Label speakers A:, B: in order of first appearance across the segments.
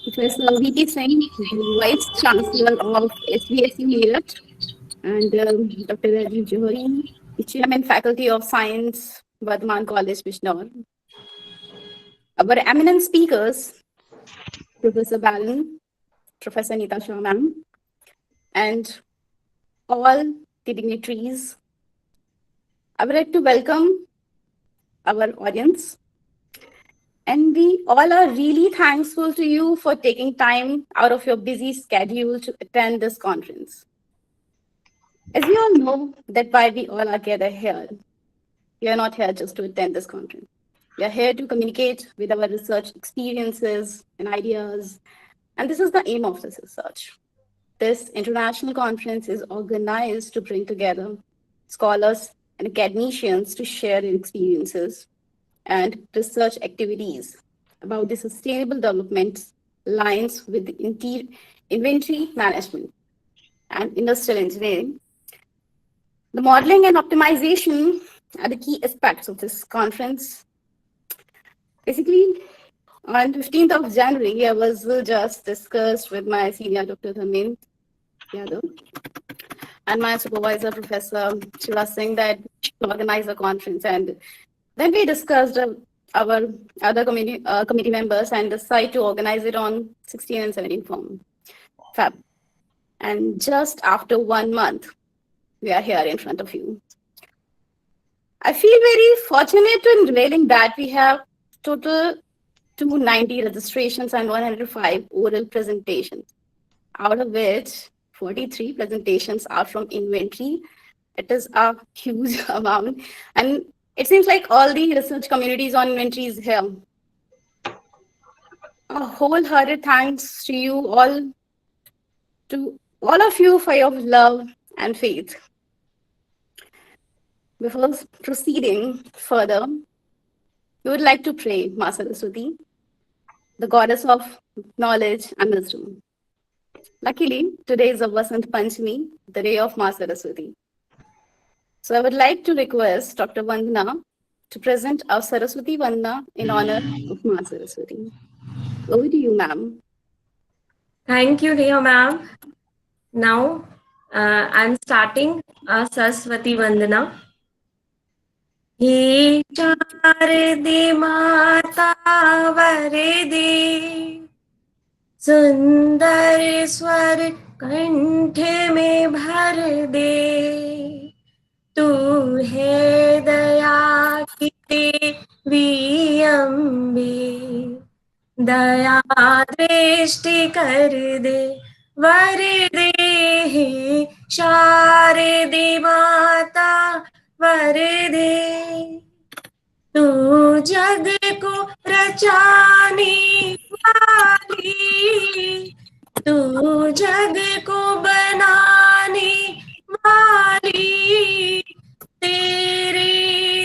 A: Professor V.P. Singh, the Vice Chancellor of SBSU Meerut, and Dr. Rajiv Johari, the Chairman Faculty of Science, Vardhaman College, Bishnor. Our eminent speakers, Professor Balan, Professor Nita Shah ma'am, and all the dignitaries. I would like to welcome our audience. And we all are really thankful to you for taking time out of your busy schedule to attend this conference. As we all know that why we all are gathered here, we are not here just to attend this conference. We are here to communicate with our research experiences and ideas. And this is the aim of this research. This international conference is organized to bring together scholars and academicians to share their experiences and research activities about the sustainable development lines with the inventory management and industrial engineering. The modeling and optimization are the key aspects of this conference. Basically, on 15th of January, I was just discussed with my senior Dr. Dharmendra Yadav and my supervisor, Professor Shiva Singh, that we should organize a conference. And then we discussed our other committee members and decided to organize it on 16 and 17 Feb. And just after 1 month, we are here in front of you. I feel very fortunate in revealing that we have total 290 registrations and 105 oral presentations, out of which 43 presentations are from inventory. It is a huge amount. And it seems like all the research communities on inventory is here. A wholehearted thanks to all of you for your love and faith. Before proceeding further, we would like to pray Ma Saraswati, the goddess of knowledge and wisdom. Luckily, today is a Vasant Panchami, the day of Ma Saraswati. So I would like to request Dr. Vandana to present our Saraswati Vandana in honor of Ma Saraswati. Over to you, ma'am.
B: Thank you, Neha ma'am. Now, I'm starting Saraswati Vandana. हे शारदे माता वरदे सुंदर स्वर कंठ में भर दे तू है दया की देवी अम्बे दया दृष्टि कर दे वर दे हे शारदे माता वर दे तू जग को रचाने वाली तू जग को बनाने वाली तेरे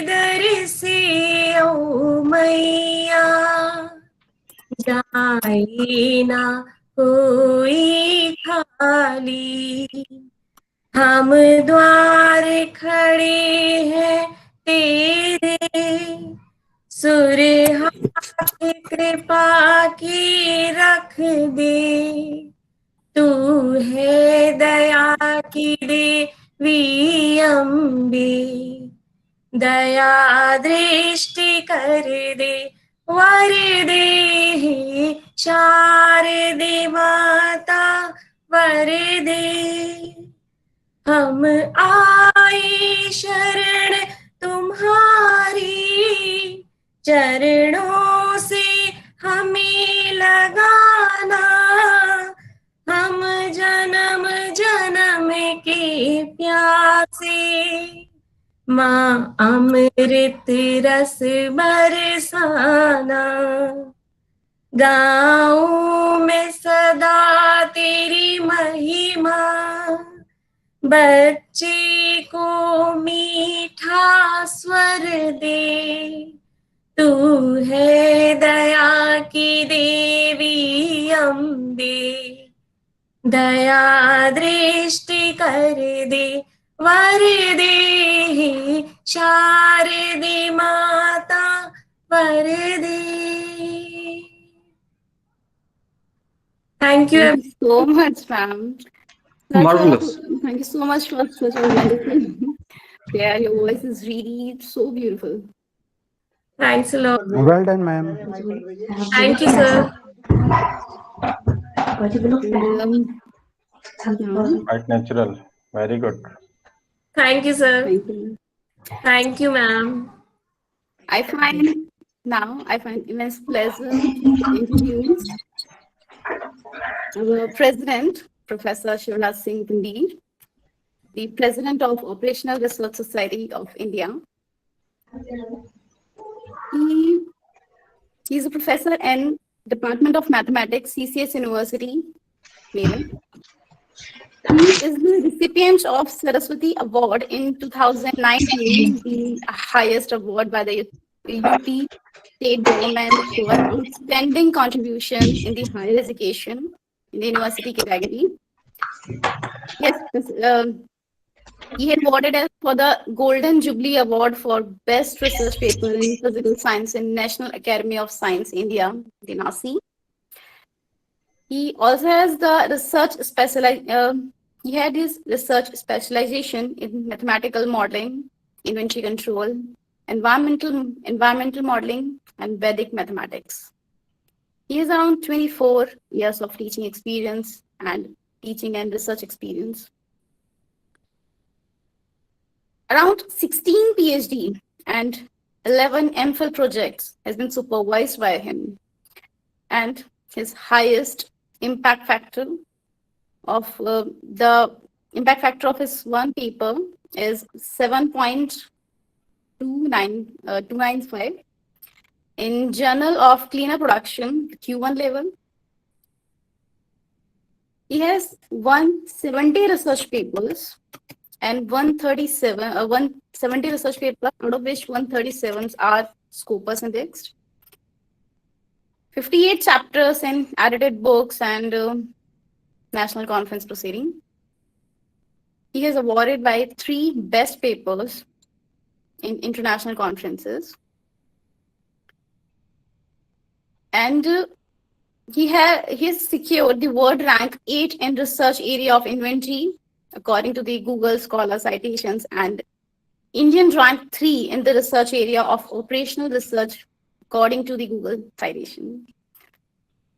B: दर से ओ मैया जाए ना कोई खाली हम द्वार खड़े हैं तेरे सुर हाथ कृपा की रख दे तू है दया की देवी अम्बे दया दृष्टि कर दे वर दे शारदे माता वर दे हम आए शरण तुम्हारी चरणों से हमें लगाना हम जन्म जन्म के प्यासे माँ अमृत रस बरसाना गाऊं मैं सदा तेरी महिमा बच्चे को मीठा स्वर दे तू है दया की देवी अम्बे दया दृष्टि कर दे वर दे शारदे माता वर दे Thank you.
A: Thank you so much, ma'am.
C: Marvelous.
A: Thank you so much for such a wonderful prayer. Your voice is really so beautiful.
B: Thanks a lot.
D: Well done, ma'am.
B: Thank you, sir.
A: And yeah,
E: Quite natural. Very good.
B: Thank you, sir.
A: thank you.
B: Thank you, ma'am.
A: I find immense pleasure to introduce our president, Professor Shivraj Singh Gandhi, the president of Operational Research Society of India. He is a professor in Department of Mathematics, CCS University, Meerut. He is the recipient of Saraswati Award in 2019, the highest award by the UP state government for outstanding contribution in the higher education in the university category. Yes, he had awarded us for the Golden Jubilee Award for Best Research Paper in Physical Science in National Academy of Science, India, the NASI. He also has the he had his research specialization in mathematical modeling, inventory control, environmental modeling, and Vedic mathematics. He has around 24 years of teaching experience and teaching and research experience. Around 16 PhD and 11 MPhil projects has been supervised by him. And his highest impact factor of the impact factor of his one paper is 7.295 in Journal of Cleaner Production, Q1 level. He has 170 research papers and 170 research papers, out of which 137 are Scopus indexed. 58 chapters in edited books and national conference proceeding. He has awarded by 3 best papers in international conferences. And he has secured the world rank 8 in research area of inventory, according to the Google Scholar citations, and Indian rank 3 in the research area of operational research, according to the Google citation.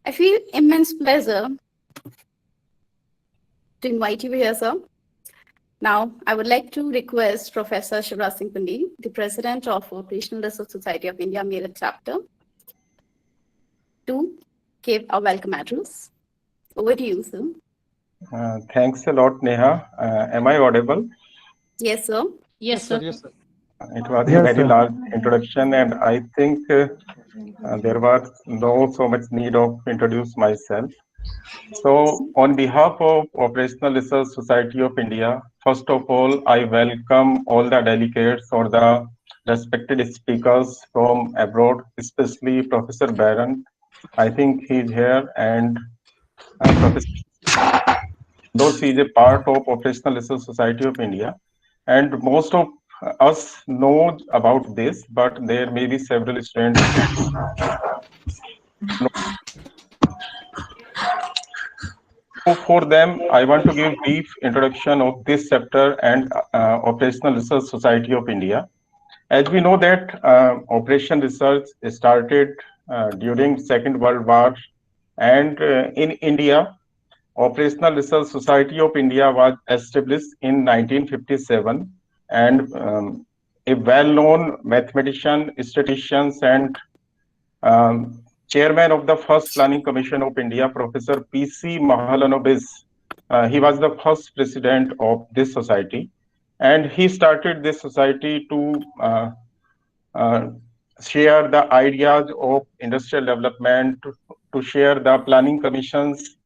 A: I feel immense pleasure to invite you here, sir. Now, I would like to request Professor Shivraj Singh Gandhi, the President of Operational Research Society of India, Meerut chapter, to give a welcome address. Over to you, sir.
E: Thanks a lot, Neha. Am I audible?
A: Yes, sir.
C: Yes, sir. Yes, sir.
E: It was a
D: Yes,
E: very
D: sir.
E: large introduction, and I think there was no so much need of introduce myself. So, on behalf of Operational Research Society of India, first of all, I welcome all the delegates or the respected speakers from abroad, especially Professor Baron. I think he's here, and Professor those is a part of Operational Research Society of India. And most of us know about this, but there may be several students. So for them, I want to give brief introduction of this chapter and Operational Research Society of India. As we know that Operation Research started during Second World War, and in India, Operational Research Society of India was established in 1957, and a well-known mathematician, statisticians, and chairman of the first Planning Commission of India, Professor P.C. Mahalanobis. He was the first president of this society, and he started this society to uh, share the ideas of industrial development, to share the planning commissions,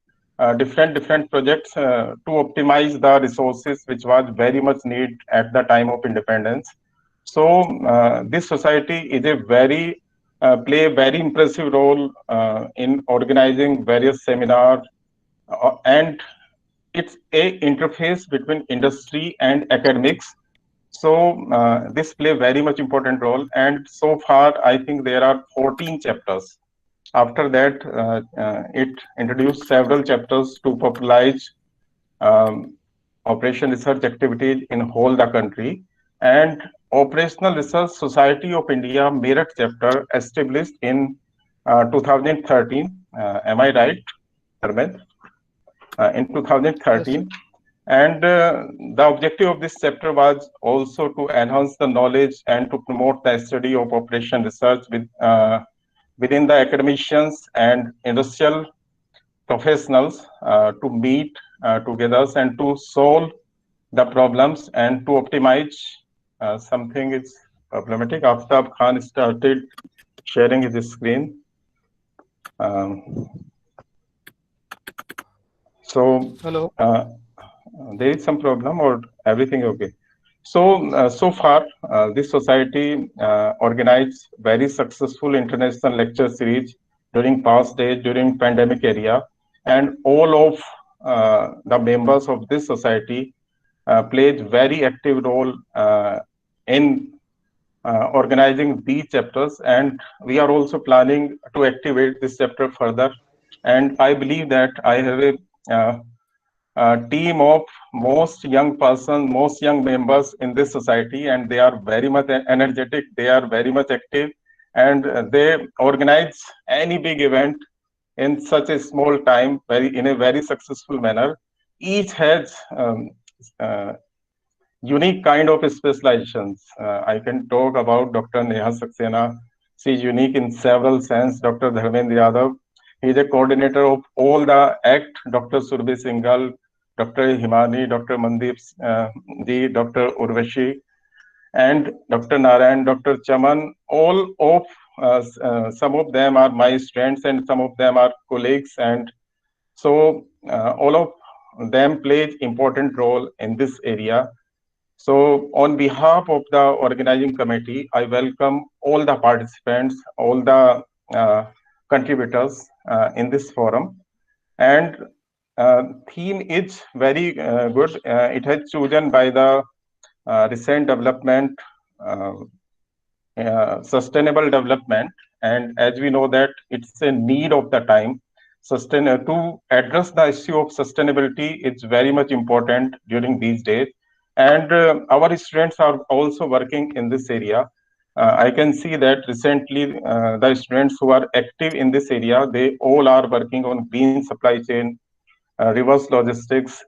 E: different projects to optimize the resources, which was very much needed at the time of independence. So this society is a very play a very impressive role in organizing various seminars, and it's a interface between industry and academics. So this play very much important role, and so far I think there are 14 chapters After that, it introduced several chapters to popularize um, operation research activities in whole the country. And Operational Research Society of India Meerut chapter established in 2013. Am I right, Dharmendra? In 2013. And the objective of this chapter was also to enhance the knowledge and to promote the study of operation research within the academicians and industrial professionals to meet together and to solve the problems and to optimize something is problematic. Aftab Khan started sharing his screen. Um,
C: Hello.
E: There is some problem or everything okay? So far, this society organized very successful international lecture series during past days, during pandemic area, and all of the members of this society played very active role in organizing these chapters, and we are also planning to activate this chapter further. And I believe that I have a team of most young persons, most young members in this society, and they are very much energetic, they are very much active, and they organize any big event in such a small time, in a very successful manner. Each has uh, unique kind of specializations. I can talk about Dr. Neha Saxena. She is unique in several sense. Dr. Dharmendra Yadav, he is a coordinator of all the ACT. Dr. Surbhi Singhal, Dr. Himani, Dr. Mandeep Ji, Dr. Urvashi, and Dr. Narayan, Dr. Chaman. All of some of them are my students and some of them are colleagues, and so all of them play important role in this area. So on behalf of the organizing committee, I welcome all the participants, all the contributors in this forum. And theme is very good. It has chosen by the recent development, sustainable development. And as we know that it's a need of the time. To address the issue of sustainability is very much important during these days. And our students are also working in this area. I can see that recently the students who are active in this area, they all are working on green supply chain, reverse logistics,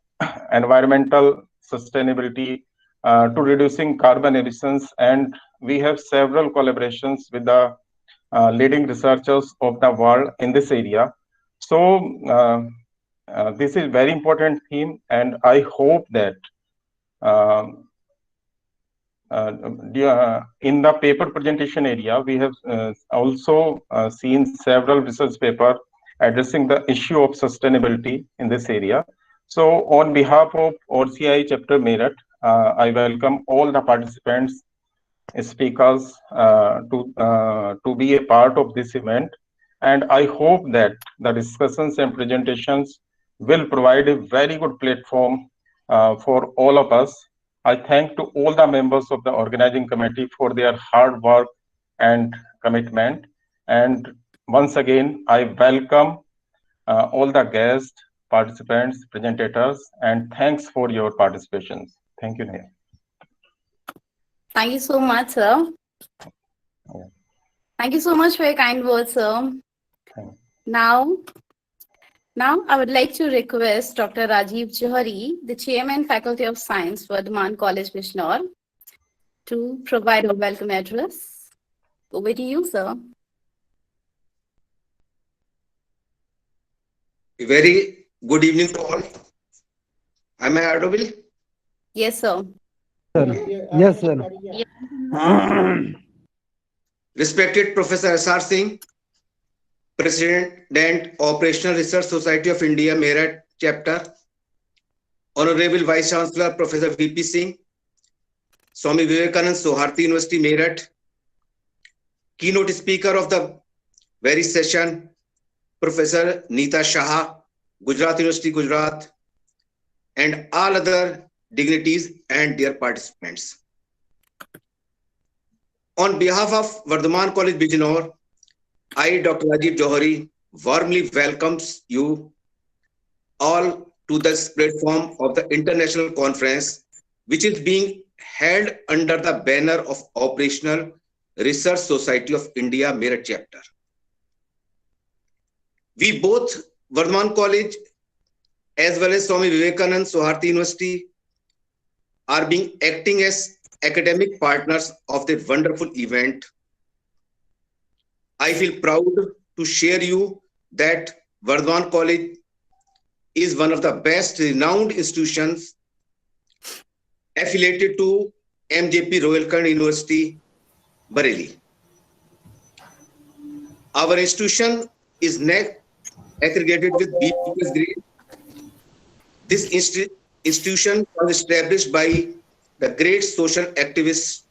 E: environmental sustainability, to reducing carbon emissions. And we have several collaborations with the leading researchers of the world in this area. So this is very important theme, and I hope that in the paper presentation area, we have also seen several research papers addressing the issue of sustainability in this area. So on behalf of ORCI chapter Meerut, I welcome all the participants, speakers to be a part of this event. And I hope that the discussions and presentations will provide a very good platform for all of us. I thank to all the members of the organizing committee for their hard work and commitment. And once again, I welcome all the guests, participants, presentators, and thanks for your participation. Thank you, Neha.
A: Thank you so much, sir.
E: Yeah.
A: Thank you so much for your kind words, sir. Now, I would like to request Dr. Rajiv Johari, the Chairman, Faculty of Science, Vardhaman College, Bishnor, to provide a welcome address. Over to you, sir.
D: Very good evening to all. Am I audible?
A: Yes, sir.
F: Yes, sir.
D: Respected Professor S.R. Singh, President, Operational Research Society of India, Meerut Chapter, Honorable Vice Chancellor, Professor V.P. Singh, Swami Vivekanand Soharthi University, Meerut, Keynote Speaker of the very session, Professor Nita Shah, Gujarat University, Gujarat, and all other dignitaries and dear participants. On behalf of Vardhaman College, Bijnor, I, Dr. Rajiv Johari, warmly welcomes you all to this platform of the international conference, which is being held under the banner of Operational Research Society of India Meerut chapter. We both, Vardhaman College as well as Swami Vivekanand Saurabhi University, are being acting as academic partners of the wonderful event. I feel proud to share you that Vardhaman College is one of the best renowned institutions affiliated to MJP Royalkand University, Bareilly. Our institution is accredited with B+ grade. This institution was established by the great social activists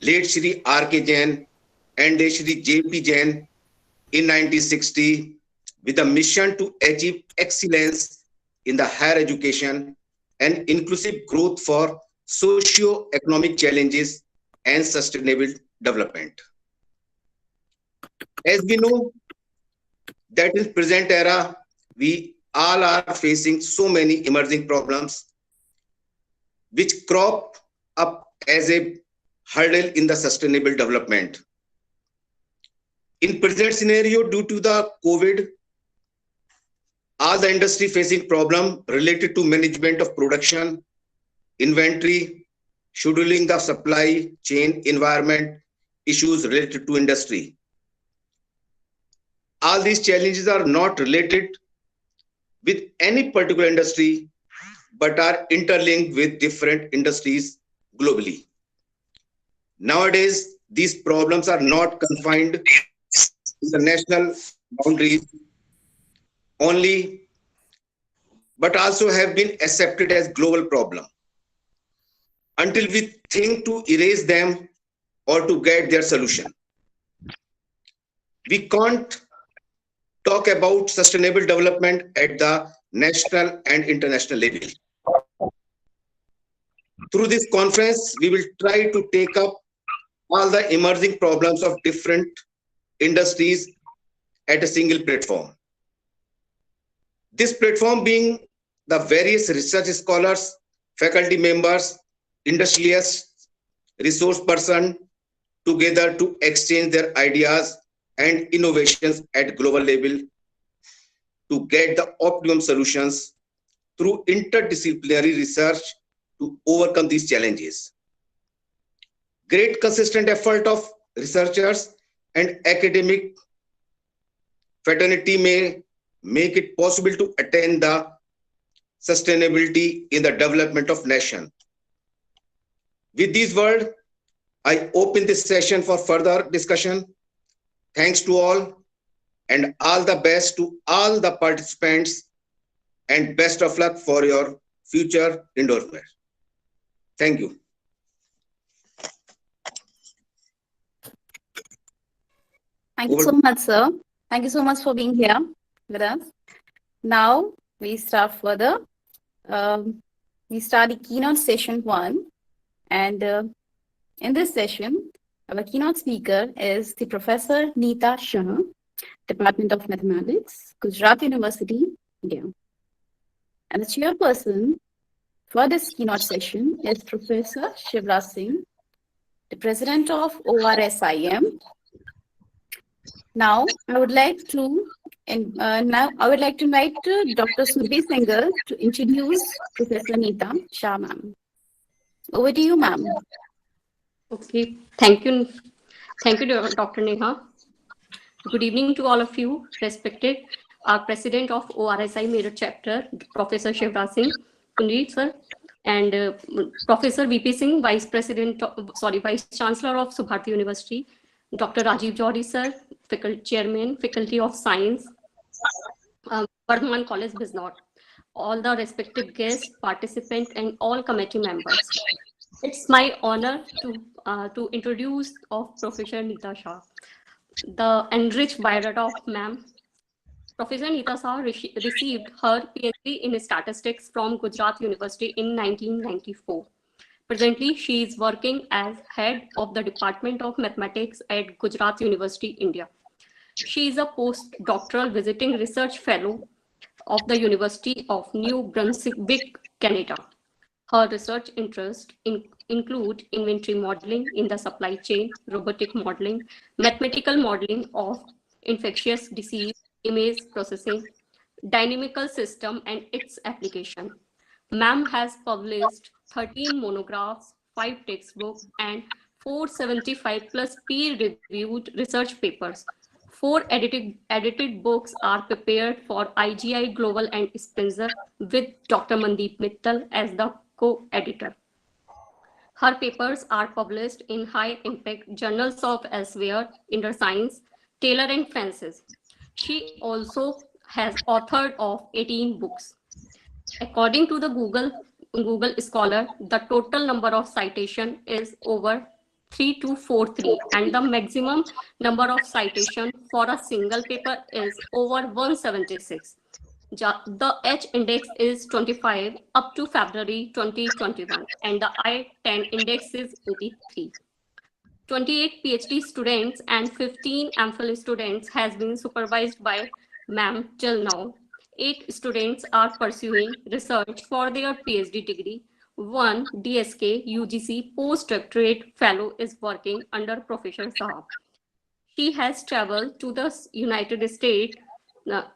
D: late Shri R.K. Jain and Shri J.P. Jain in 1960 with a mission to achieve excellence in the higher education and inclusive growth for socio-economic challenges and sustainable development. As we know that in present era, we all are facing so many emerging problems which crop up as a hurdle in the sustainable development. In present scenario, due to the COVID, all the industry facing problem related to management of production, inventory, scheduling the supply chain environment, issues related to industry. All these challenges are not related with any particular industry, but are interlinked with different industries globally. Nowadays, these problems are not confined to the national boundaries only, but also have been accepted as global problem. Until we think to erase them or to get their solution, we can't talk about sustainable development at the national and international level. Through this conference, we will try to take up all the emerging problems of different industries at a single platform. This platform being the various research scholars, faculty members, industrialists, resource person together to exchange their ideas and innovations at global level to get the optimum solutions through interdisciplinary research to overcome these challenges. Great consistent effort of researchers and academic fraternity may make it possible to attain the sustainability in the development of nation. With these words, I open this session for further discussion. Thanks to all and all the best to all the participants and best of luck for your future endorsement. Thank you.
A: Thank you so much, sir. Thank you so much for being here with us. Now we start further. We start the keynote session 1. And in this session, our keynote speaker is the Professor Nita Shah, Department of Mathematics, Gujarat University, India. And the chairperson for this keynote session is Professor Shivraj Singh, the President of ORSIM. Now, I would like to invite Dr. Surbhi Singhal to introduce Professor Nita Shah, ma'am. Over to you, ma'am.
G: Okay, thank you. Thank you, Dr. Neha. Good evening to all of you, respected our President of ORSI Meerut Chapter, Professor Shivraj Singh Punjit, sir, and Professor VP Singh, Vice Chancellor of Subharti University, Dr. Rajiv Johari, sir, Chairman, Faculty of Science, Vardhaman College, Biznor, all the respective guests, participants, and all committee members. It's my honor to introduce of Professor Nita Shah. The enriched biodata of ma'am. Professor Nita Shah received her PhD in statistics from Gujarat University in 1994. Presently, she is working as head of the Department of Mathematics at Gujarat University, India. She is a postdoctoral visiting research fellow of the University of New Brunswick, Canada. Her research interests include inventory modeling in the supply chain, robotic modeling, mathematical modeling of infectious disease, image processing, dynamical system and its application. Ma'am has published 13 monographs, 5 textbooks, and 475 plus peer-reviewed research papers. 4 edited books are prepared for IGI Global and Spencer with Dr. Mandeep Mittal as the co-editor. Her papers are published in high-impact journals of elsewhere, Interscience, Taylor and Francis. She also has authored of 18 books. According to the Google Scholar, the total number of citation is over 3243 and the maximum number of citation for a single paper is over 176. The H index is 25 up to February 2021 and the I-10 index is 83. 28 PhD students and 15 MPhil students has been supervised by ma'am till now. 8 students are pursuing research for their PhD degree. 1 DSK UGC postdoctorate fellow is working under Professor Shah. She has traveled to the United States,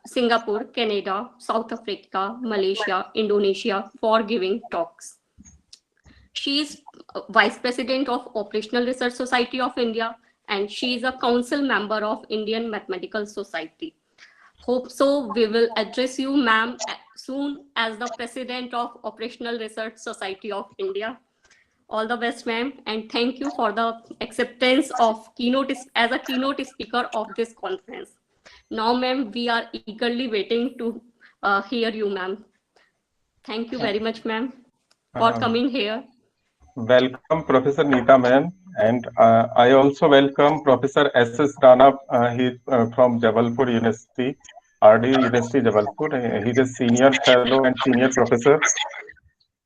G: Singapore, Canada, South Africa, Malaysia, Indonesia for giving talks. She is Vice President of Operational Research Society of India and she is a council member of Indian Mathematical Society. Hope so we will address you, ma'am, soon as the President of Operational Research Society of India. All the best, ma'am, and thank you for the acceptance of keynote as a keynote speaker of this conference. Now, ma'am, we are eagerly waiting to hear you, ma'am. Thank you very much, ma'am, for coming here.
E: Welcome, Professor Nita, ma'am, and I also welcome Professor S.S. Rana. He from Jabalpur University, RD University, Jabalpur. He is a senior fellow and senior professor.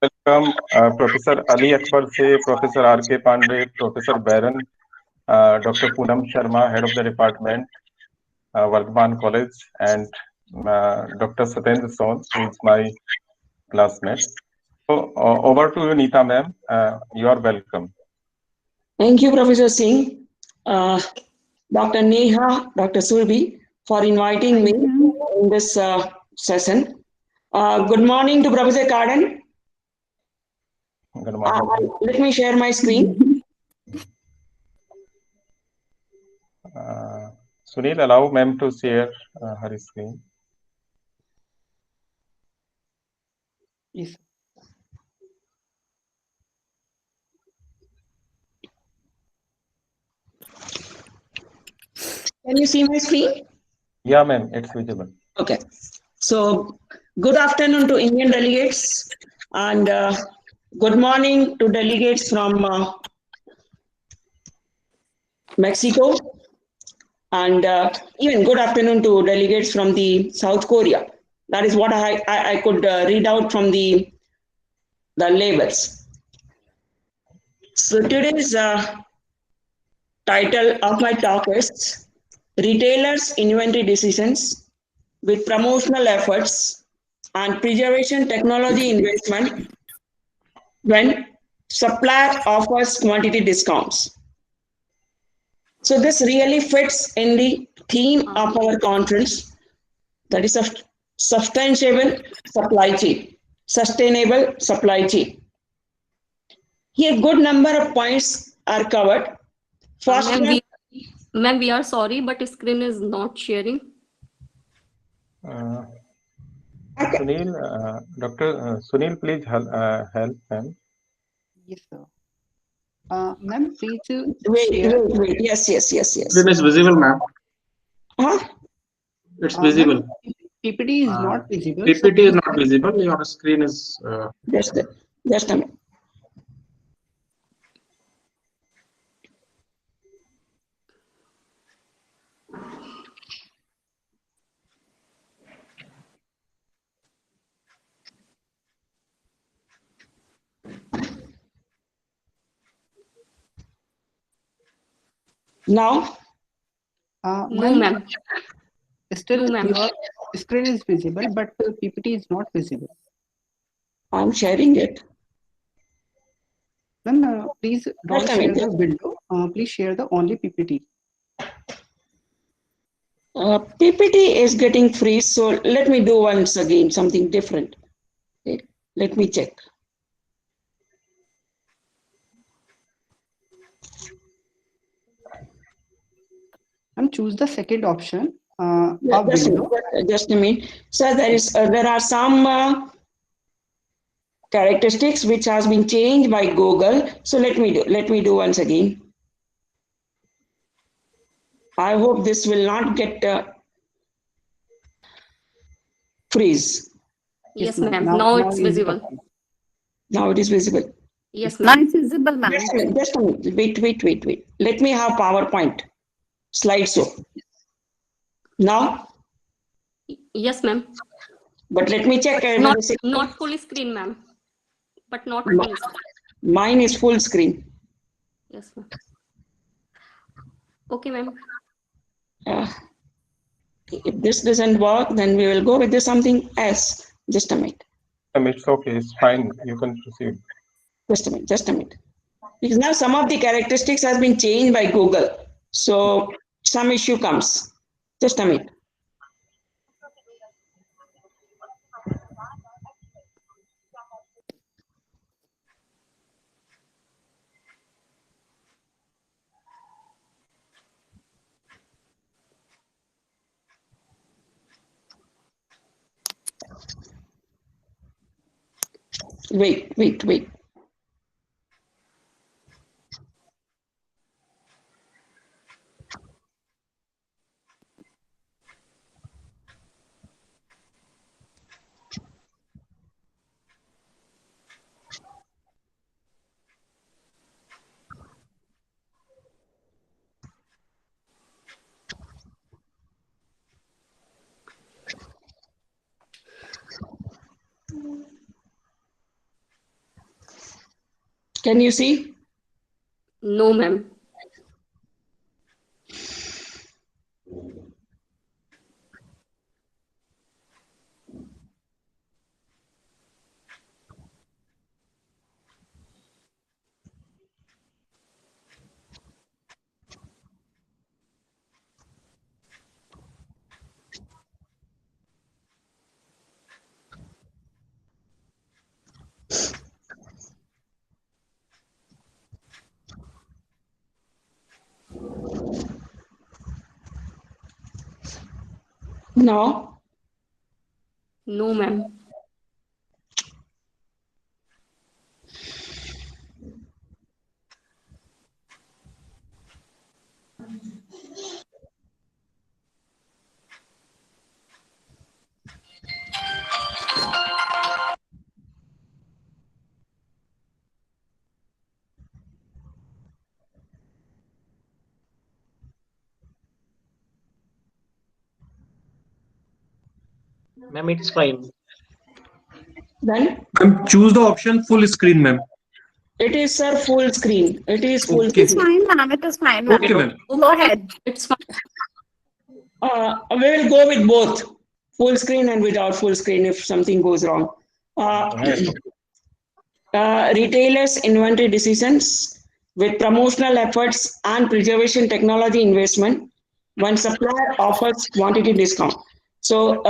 E: Welcome, Professor Ali Akbar Se, Professor R.K. Pandey, Professor Baron, Dr. Poonam Sharma, Head of the Department, Vardhaman College, and Dr. Satyendra Son, who is my classmate. So, over to you, Nita, ma'am. You are welcome.
H: Thank you, Professor Singh, Dr. Neha, Dr. Surbi, for inviting me in this session. Good morning to Professor Carden.
E: Good morning.
H: Let me share my screen.
E: Sunil, allow ma'am to share her screen.
F: Yes.
H: Can you see my screen?
E: Yeah, ma'am, it's visible.
H: Okay. So, good afternoon to Indian delegates and good morning to delegates from Mexico and even good afternoon to delegates from the South Korea. That is what I could read out from the labels. So today's title of my talk is Retailers' Inventory Decisions with Promotional Efforts and Preservation Technology Investment when supplier offers quantity discounts. So this really fits in the theme of our conference, that is a sustainable supply chain, sustainable supply chain. Here, good number of points are covered. First,
G: ma'am, we are sorry, but screen is not sharing.
E: Sunil, Dr. Sunil, please help ma'am.
F: Yes, sir. Ma'am, free to
H: wait. Yes.
C: Screen is visible, ma'am.
H: Huh?
C: It's visible.
F: PPT is not visible.
C: PPT is not visible. Your screen is.
H: Just a minute. Now,
G: No, ma'am.
F: Still,
G: No, ma'am.
F: your screen is visible, but PPT is not visible.
H: I'm sharing it.
F: Ma'am, please don't
H: Just a
F: share
H: minute.
F: the window. Please share the only PPT.
H: PPT is getting freeze, so let me do once again something different. Okay. Let me check.
F: And choose the second option.
H: Yeah,
F: A window.
H: just a minute. So there are some characteristics which has been changed by Google. So let me do once again. I hope this will not get freeze.
G: Yes,
F: ma'am.
G: ma'am. Now it's
F: is it
G: visible.
F: okay?
H: Now it is visible.
G: Yes,
A: Now
G: ma'am.
A: it's visible, ma'am.
H: Just a minute. Wait. Let me have PowerPoint slideshow. Now,
G: Yes, ma'am.
H: but let me check.
G: Not full screen, ma'am. But not full screen.
H: Mine is full screen.
G: Yes, ma'am. Okay, ma'am.
H: If this doesn't work, then we will go with something else. Just a minute.
E: It's okay. It's fine. You can proceed.
H: Just a minute. Because now some of the characteristics has been changed by Google. So some issue comes. Just a minute. Wait. Can you see?
G: No, ma'am.
H: No.
G: No, ma'am.
I: Ma'am, it's fine.
H: Then
J: Choose the option full screen, ma'am.
H: it is, sir, full screen. It is full
J: Okay.
A: It's
H: screen.
A: fine, ma'am. It is fine, ma'am.
J: Okay, ma'am.
A: Go ahead.
G: It's fine.
H: We will go with both full screen and without full screen if something goes wrong. Retailers' inventory decisions with promotional efforts and preservation technology investment when supplier offers quantity discount. So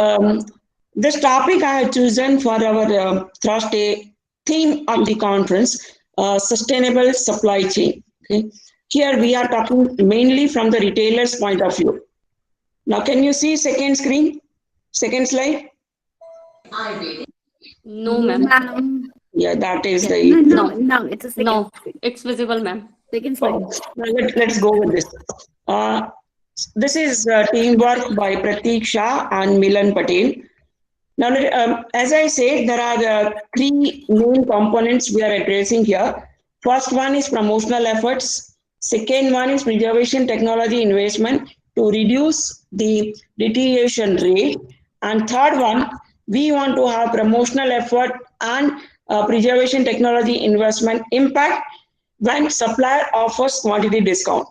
H: this topic I have chosen for our Thursday theme of the conference, sustainable supply chain. Okay. Here we are talking mainly from the retailer's point of view. Now, can you see second screen? Second slide?
G: No, ma'am.
A: Ma'am.
H: Yeah, that is
A: No,
H: the...
A: no, it's a second.
G: No, it's visible, ma'am.
A: Second slide.
H: Let's go with this. This is teamwork by Pratik Shah and Milan Patel. Now, as I said, there are three main components we are addressing here. First one is promotional efforts. Second one is preservation technology investment to reduce the deterioration rate. And third one, we want to have promotional effort and preservation technology investment impact when supplier offers quantity discount.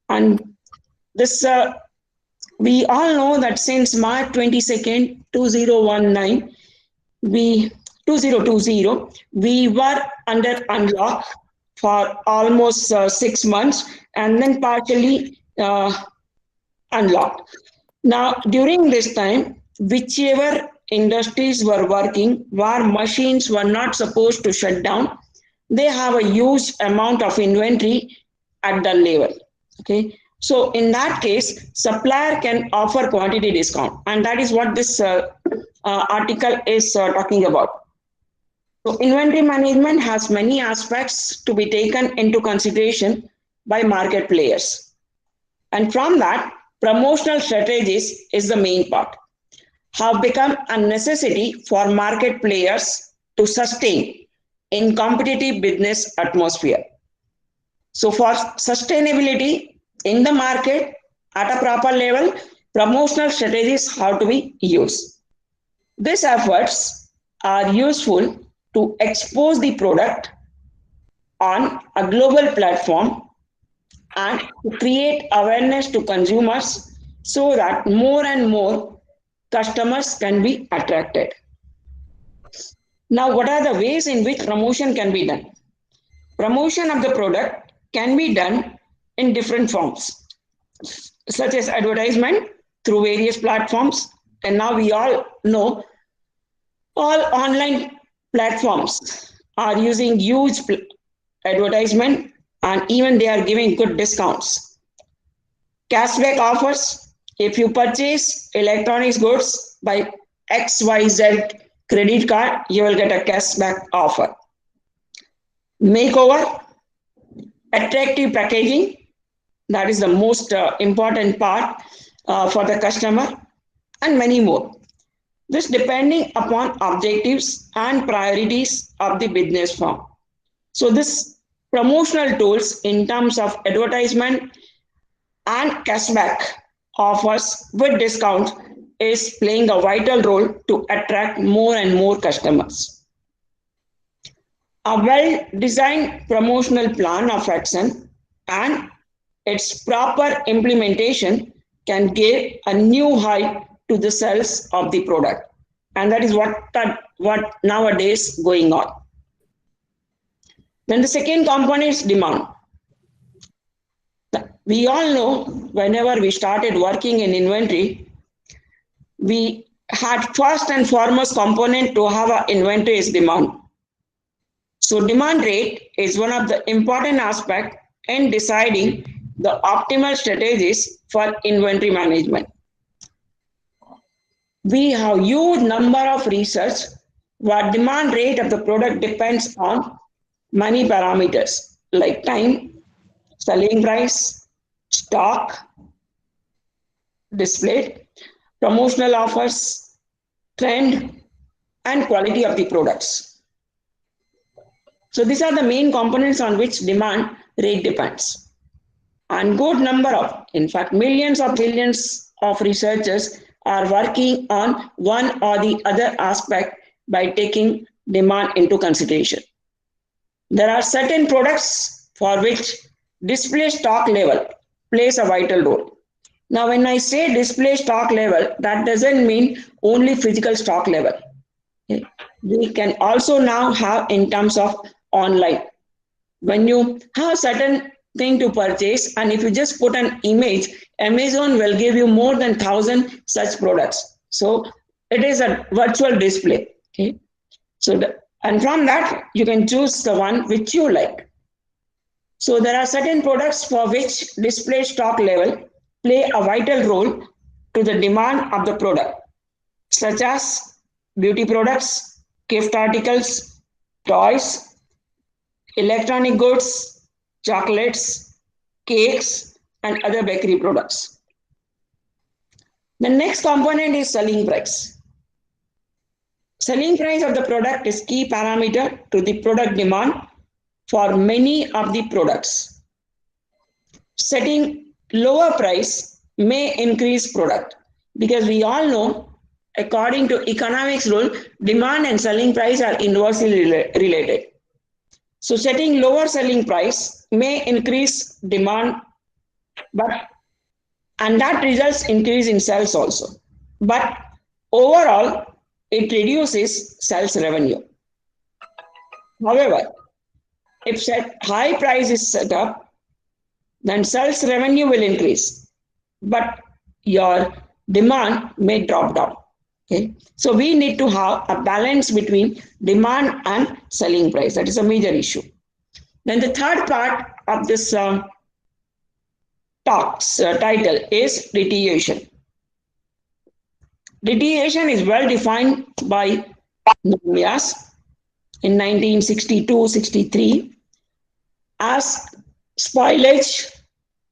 H: And this we all know that since March 22nd, 2019, 2020, we were under unlock for almost 6 months and then partially unlocked. Now, during this time, whichever industries were working where machines were not supposed to shut down, they have a huge amount of inventory at the level. Okay. So in that case, supplier can offer quantity discount, and that is what this article is talking about. So inventory management has many aspects to be taken into consideration by market players. And from that, promotional strategies is the main part, have become a necessity for market players to sustain in competitive business atmosphere. So for sustainability in the market at a proper level, promotional strategies have to be used. These efforts are useful to expose the product on a global platform and to create awareness to consumers so that more and more customers can be attracted. Now, what are the ways in which promotion can be done? Promotion of the product can be done in different forms, such as advertisement through various platforms. And now we all know all online platforms are using huge advertisement, and even they are giving good discounts. Cashback offers: if you purchase electronics goods by XYZ credit card, you will get a cashback offer. Makeover, attractive packaging, that is the most important part for the customer, and many more. This depending upon objectives and priorities of the business firm. So this promotional tools in terms of advertisement and cashback offers with discount is playing a vital role to attract more and more customers. A well-designed promotional plan of action and its proper implementation can give a new high to the sales of the product. And that is what nowadays going on. Then the second component is demand. We all know whenever we started working in inventory, we had first and foremost component to have an inventory is demand. So demand rate is one of the important aspects in deciding the optimal strategies for inventory management. We have huge number of research where demand rate of the product depends on many parameters like time, selling price, stock, display, promotional offers, trend, and quality of the products. So these are the main components on which demand rate depends. And good number of, in fact, millions of billions of researchers are working on one or the other aspect by taking demand into consideration. There are certain products for which display stock level plays a vital role. Now, when I say display stock level, that doesn't mean only physical stock level. Okay. We can also now have in terms of online. When you have certain thing to purchase, and if you just put an image, Amazon will give you more than 1,000 such products. So it is a virtual display. Okay. So and from that you can choose the one which you like. So there are certain products for which display stock level play a vital role to the demand of the product, such as beauty products, gift articles, toys, electronic goods, chocolates, cakes, and other bakery products. The next component is selling price. Selling price of the product is key parameter to the product demand for many of the products. Setting lower price may increase product, because we all know, according to economics rule, demand and selling price are inversely related. So setting lower selling price may increase demand, but and that results increase in sales also. But overall, it reduces sales revenue. However, if high price is set up, then sales revenue will increase, but your demand may drop down. Okay, so we need to have a balance between demand and selling price. That is a major issue. Then the third part of this talks title is deterioration. Deterioration is well defined by Nomias in 1962-63 as spoilage,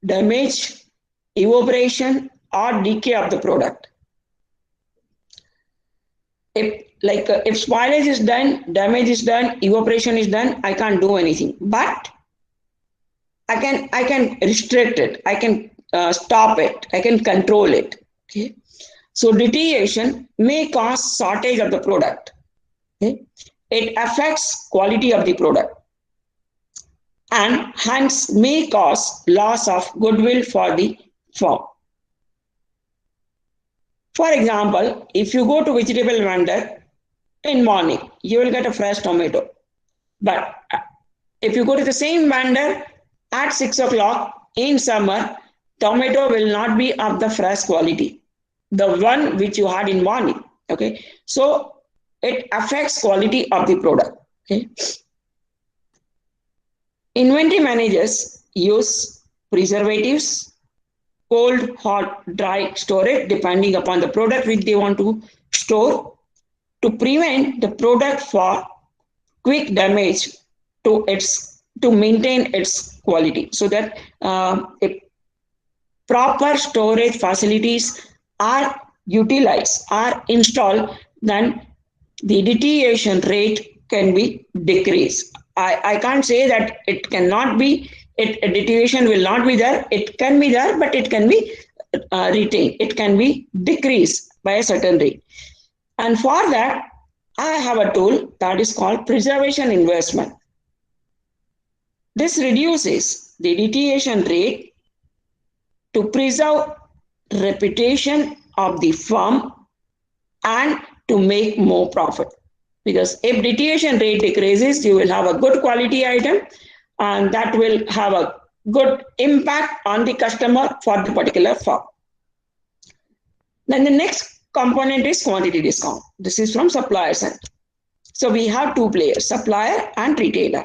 H: damage, evaporation, or decay of the product. If spoilage is done, damage is done, evaporation is done, I can't do anything. But I can restrict it. I can stop it. I can control it. Okay. So deterioration may cause shortage of the product. Okay. It affects quality of the product, and hence may cause loss of goodwill for the firm. For example, if you go to vegetable vendor in morning, you will get a fresh tomato. But if you go to the same vendor at 6 o'clock in summer, tomato will not be of the fresh quality, the one which you had in morning. Okay, so it affects quality of the product. Okay, inventory managers use preservatives, cold, hot, dry storage depending upon the product which they want to store, to prevent the product for quick damage to maintain its quality, so that if proper storage facilities are utilized, are installed, then the deterioration rate can be decreased. I can't say that it cannot be, deterioration will not be there. It can be there, but it can be retained. It can be decreased by a certain rate. And for that, I have a tool that is called preservation investment. This reduces the deterioration rate to preserve reputation of the firm and to make more profit. Because if deterioration rate decreases, you will have a good quality item, and that will have a good impact on the customer for the particular firm. Then the next component is quantity discount. This is from supplier side. So we have two players, supplier and retailer.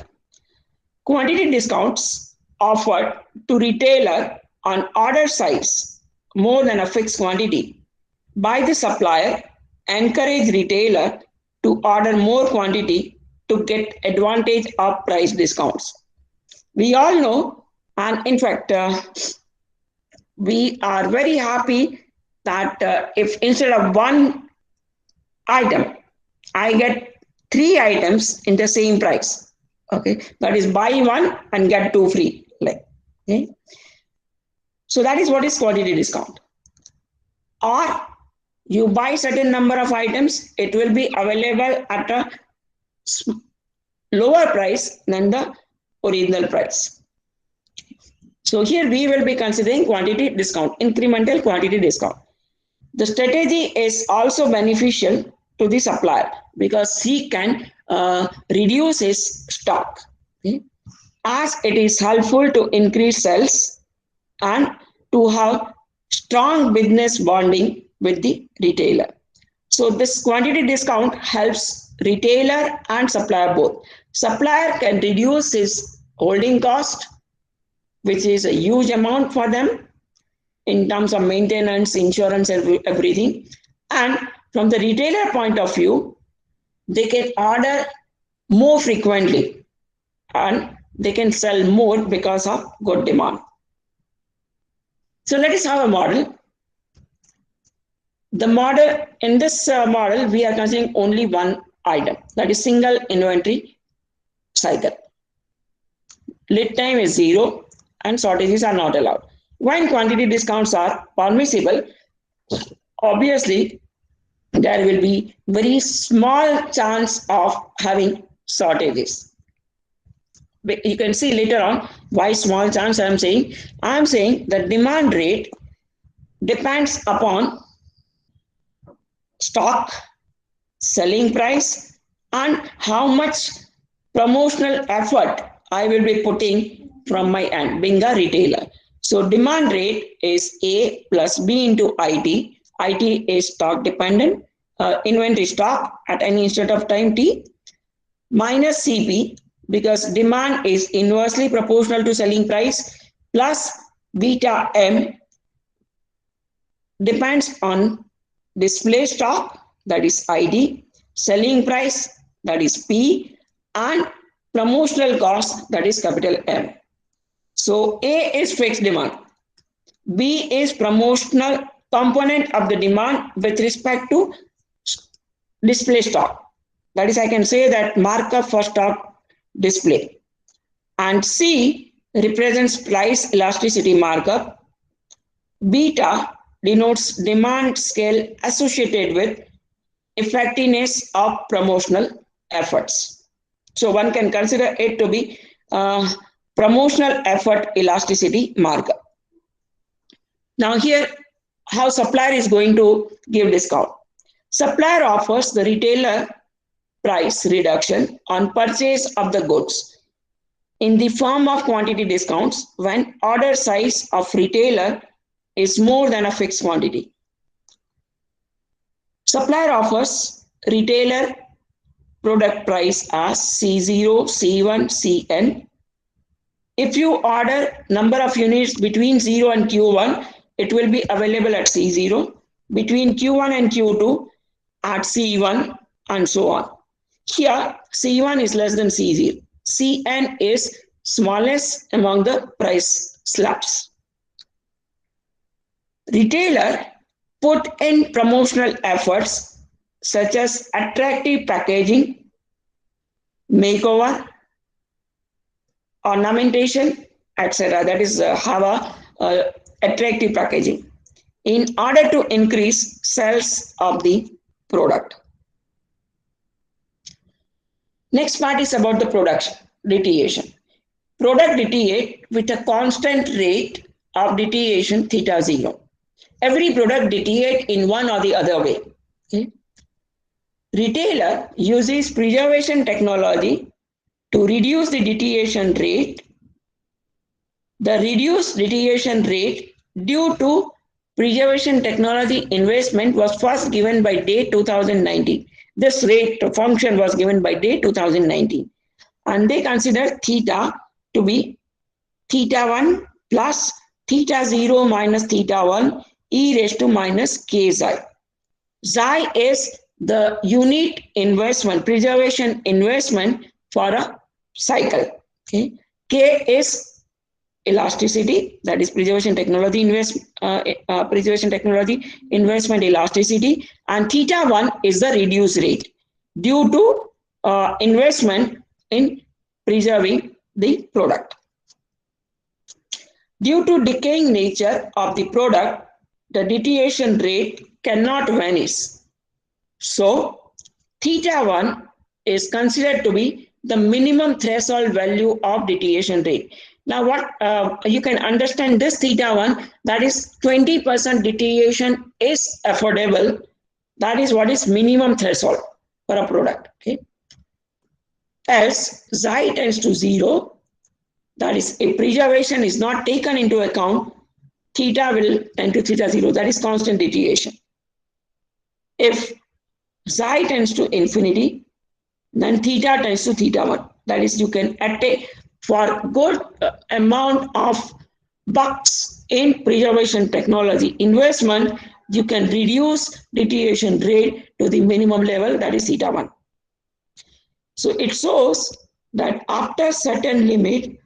H: Quantity discounts offered to retailer on order size more than a fixed quantity by the supplier encourage retailer to order more quantity to get advantage of price discounts. We all know, and in fact, we are very happy that if instead of one item, I get 3 items in the same price. Okay, that is buy one and get 2 free. Okay, so that is what is quantity discount. Or you buy certain number of items, it will be available at a lower price than the original price. So here we will be considering quantity discount, incremental quantity discount. The strategy is also beneficial to the supplier because he can reduce his stock, okay, as it is helpful to increase sales and to have strong business bonding with the retailer. So this quantity discount helps retailer and supplier both. Supplier can reduce his holding cost, which is a huge amount for them in terms of maintenance, insurance, and everything. And from the retailer point of view, they can order more frequently and they can sell more because of good demand. So let us have a model. The model, in this model, we are considering only one item, that is single inventory cycle. Lead time is 0 and shortages are not allowed. When quantity discounts are permissible, obviously there will be very small chance of having shortages. You can see later on why small chance I am saying. I am saying the demand rate depends upon stock, selling price, and how much promotional effort I will be putting from my end, being a retailer. So demand rate is A plus B into IT. IT is stock dependent, inventory stock at any instant of time T, minus CP, because demand is inversely proportional to selling price, plus beta M depends on display stock, that is ID, selling price, that is P, and promotional cost, that is capital M. So A is fixed demand, B is promotional component of the demand with respect to display stock. That is, I can say that markup for stock display. And C represents price elasticity markup. Beta denotes demand scale associated with effectiveness of promotional efforts. So one can consider it to be promotional effort elasticity markup. Now here, how supplier is going to give discount. Supplier offers the retailer price reduction on purchase of the goods in the form of quantity discounts when order size of retailer is more than a fixed quantity. Supplier offers retailer product price as C0, C1, Cn. If you order number of units between 0 and Q1, it will be available at C0, between Q1 and Q2 at C1, and so on. Here, C1 is less than C0. Cn is smallest among the price slabs. Retailer put in promotional efforts such as attractive packaging, makeover, ornamentation, etc. That is have a attractive packaging in order to increase sales of the product. Next part is about the product deterioration. Product deteriorate with a constant rate of deterioration theta 0. Every product deteriorate in one or the other way. Okay? Retailer uses preservation technology to reduce the deterioration rate. The reduced deterioration rate due to preservation technology investment was first given by day 2019. This rate function was given by day 2019. And they consider theta to be theta 1 plus theta 0 minus theta 1 e raised to minus k xi. Xi is the unit investment, preservation investment for a cycle. Okay. K is elasticity, that is preservation technology investment elasticity, and theta 1 is the reduced rate due to investment in preserving the product. Due to decaying nature of the product, the deterioration rate cannot vanish. So theta 1 is considered to be the minimum threshold value of deterioration rate. Now what you can understand this theta 1, that is 20% deterioration is affordable. That is what is minimum threshold for a product. Okay. As xi tends to 0, that is if preservation is not taken into account, theta will tend to theta 0, that is constant deterioration. If xi tends to infinity, then theta tends to theta 1. That is, you can attain for good amount of bucks in preservation technology investment, you can reduce deterioration rate to the minimum level, that is theta 1. So it shows that after certain limit,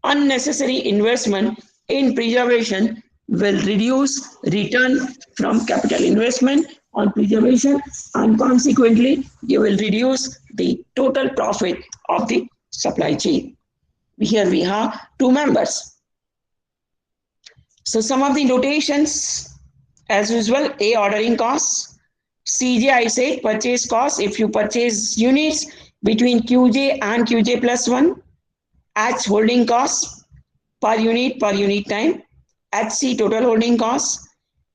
H: unnecessary investment in preservation will reduce return from capital investment on preservation, and consequently you will reduce the total profit of the supply chain. Here we have two members. So some of the notations as usual: A, ordering costs; CJ, I said purchase cost if you purchase units between QJ and QJ plus 1; H, holding costs per unit time; HC total holding cost,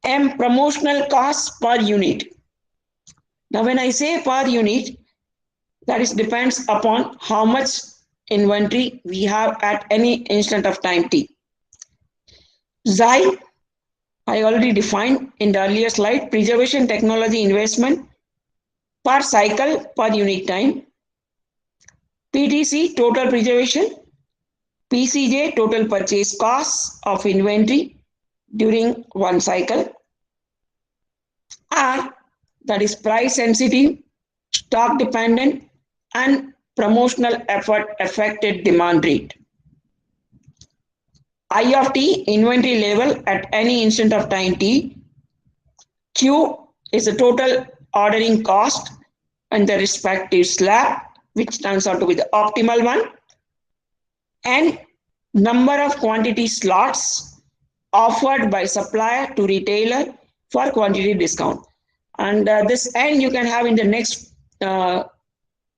H: M promotional cost per unit. Now when I say per unit, that is depends upon how much inventory we have at any instant of time t. Xi, I already defined in the earlier slide, preservation technology investment per cycle per unit time. PTC, total preservation. PCJ, total purchase cost of inventory during one cycle. R, that is price sensitive, stock dependent, and promotional effort affected demand rate. I of T, inventory level at any instant of time T. Q is the total ordering cost and the respective slab, which turns out to be the optimal one. And number of quantity slots offered by supplier to retailer for quantity discount. And this N you can have in the next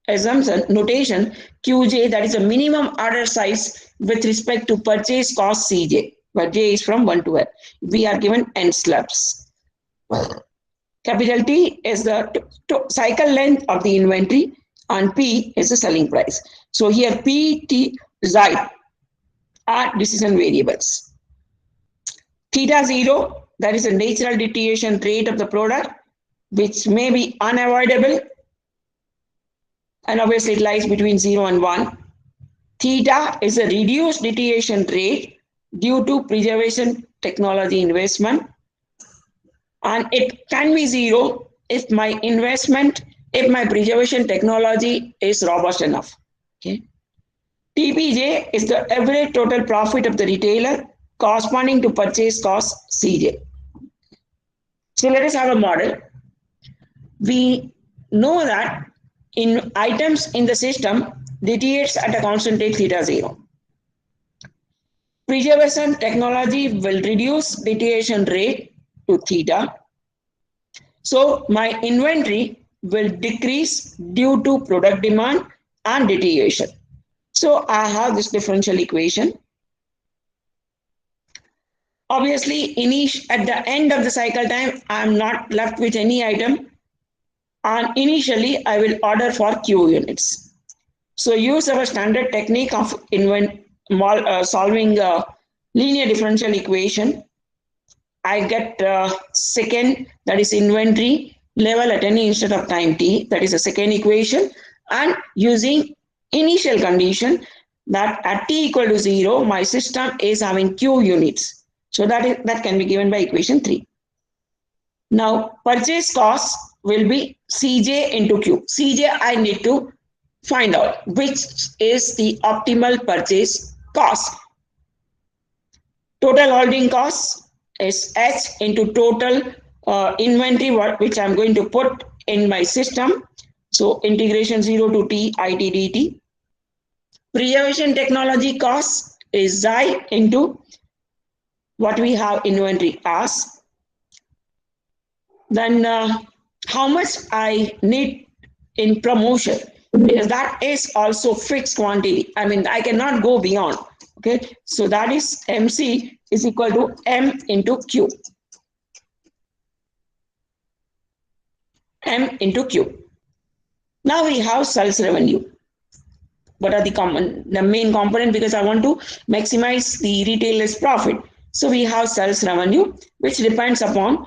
H: assumption notation, QJ, that is a minimum order size with respect to purchase cost CJ, where J is from 1 to N. We are given N slabs. Capital T is the cycle length of the inventory and P is the selling price. So here P, T, Xi are decision variables. Theta 0, that is a natural deterioration rate of the product, which may be unavoidable, and obviously it lies between 0 and 1. Theta is a reduced deterioration rate due to preservation technology investment, and it can be 0 if my investment, if my preservation technology is robust enough. Okay. TPJ is the average total profit of the retailer corresponding to purchase cost CJ. So let us have a model. We know that in items in the system deteriorates at a constant rate theta 0. Preservation technology will reduce deterioration rate to theta. So my inventory will decrease due to product demand and deterioration. So I have this differential equation. Obviously, at the end of the cycle time, I am not left with any item. And initially, I will order for Q units. So use our standard technique of solving a linear differential equation. I get second, that is inventory level at any instant of time t, that is the second equation, and using initial condition that at t equal to 0, my system is having Q units. So that can be given by equation 3. Now, purchase cost will be Cj into Q. Cj I need to find out which is the optimal purchase cost. Total holding cost is H into total inventory which I'm going to put in my system. So integration 0 to T IT dt. Preservation technology cost is Xi into what we have inventory as. Then how much I need in promotion, because that is also fixed quantity. I mean, I cannot go beyond. Okay, so that is MC is equal to M into Q. M into Q. Now we have sales revenue. What are the main component, because I want to maximize the retailer's profit. So we have sales revenue, which depends upon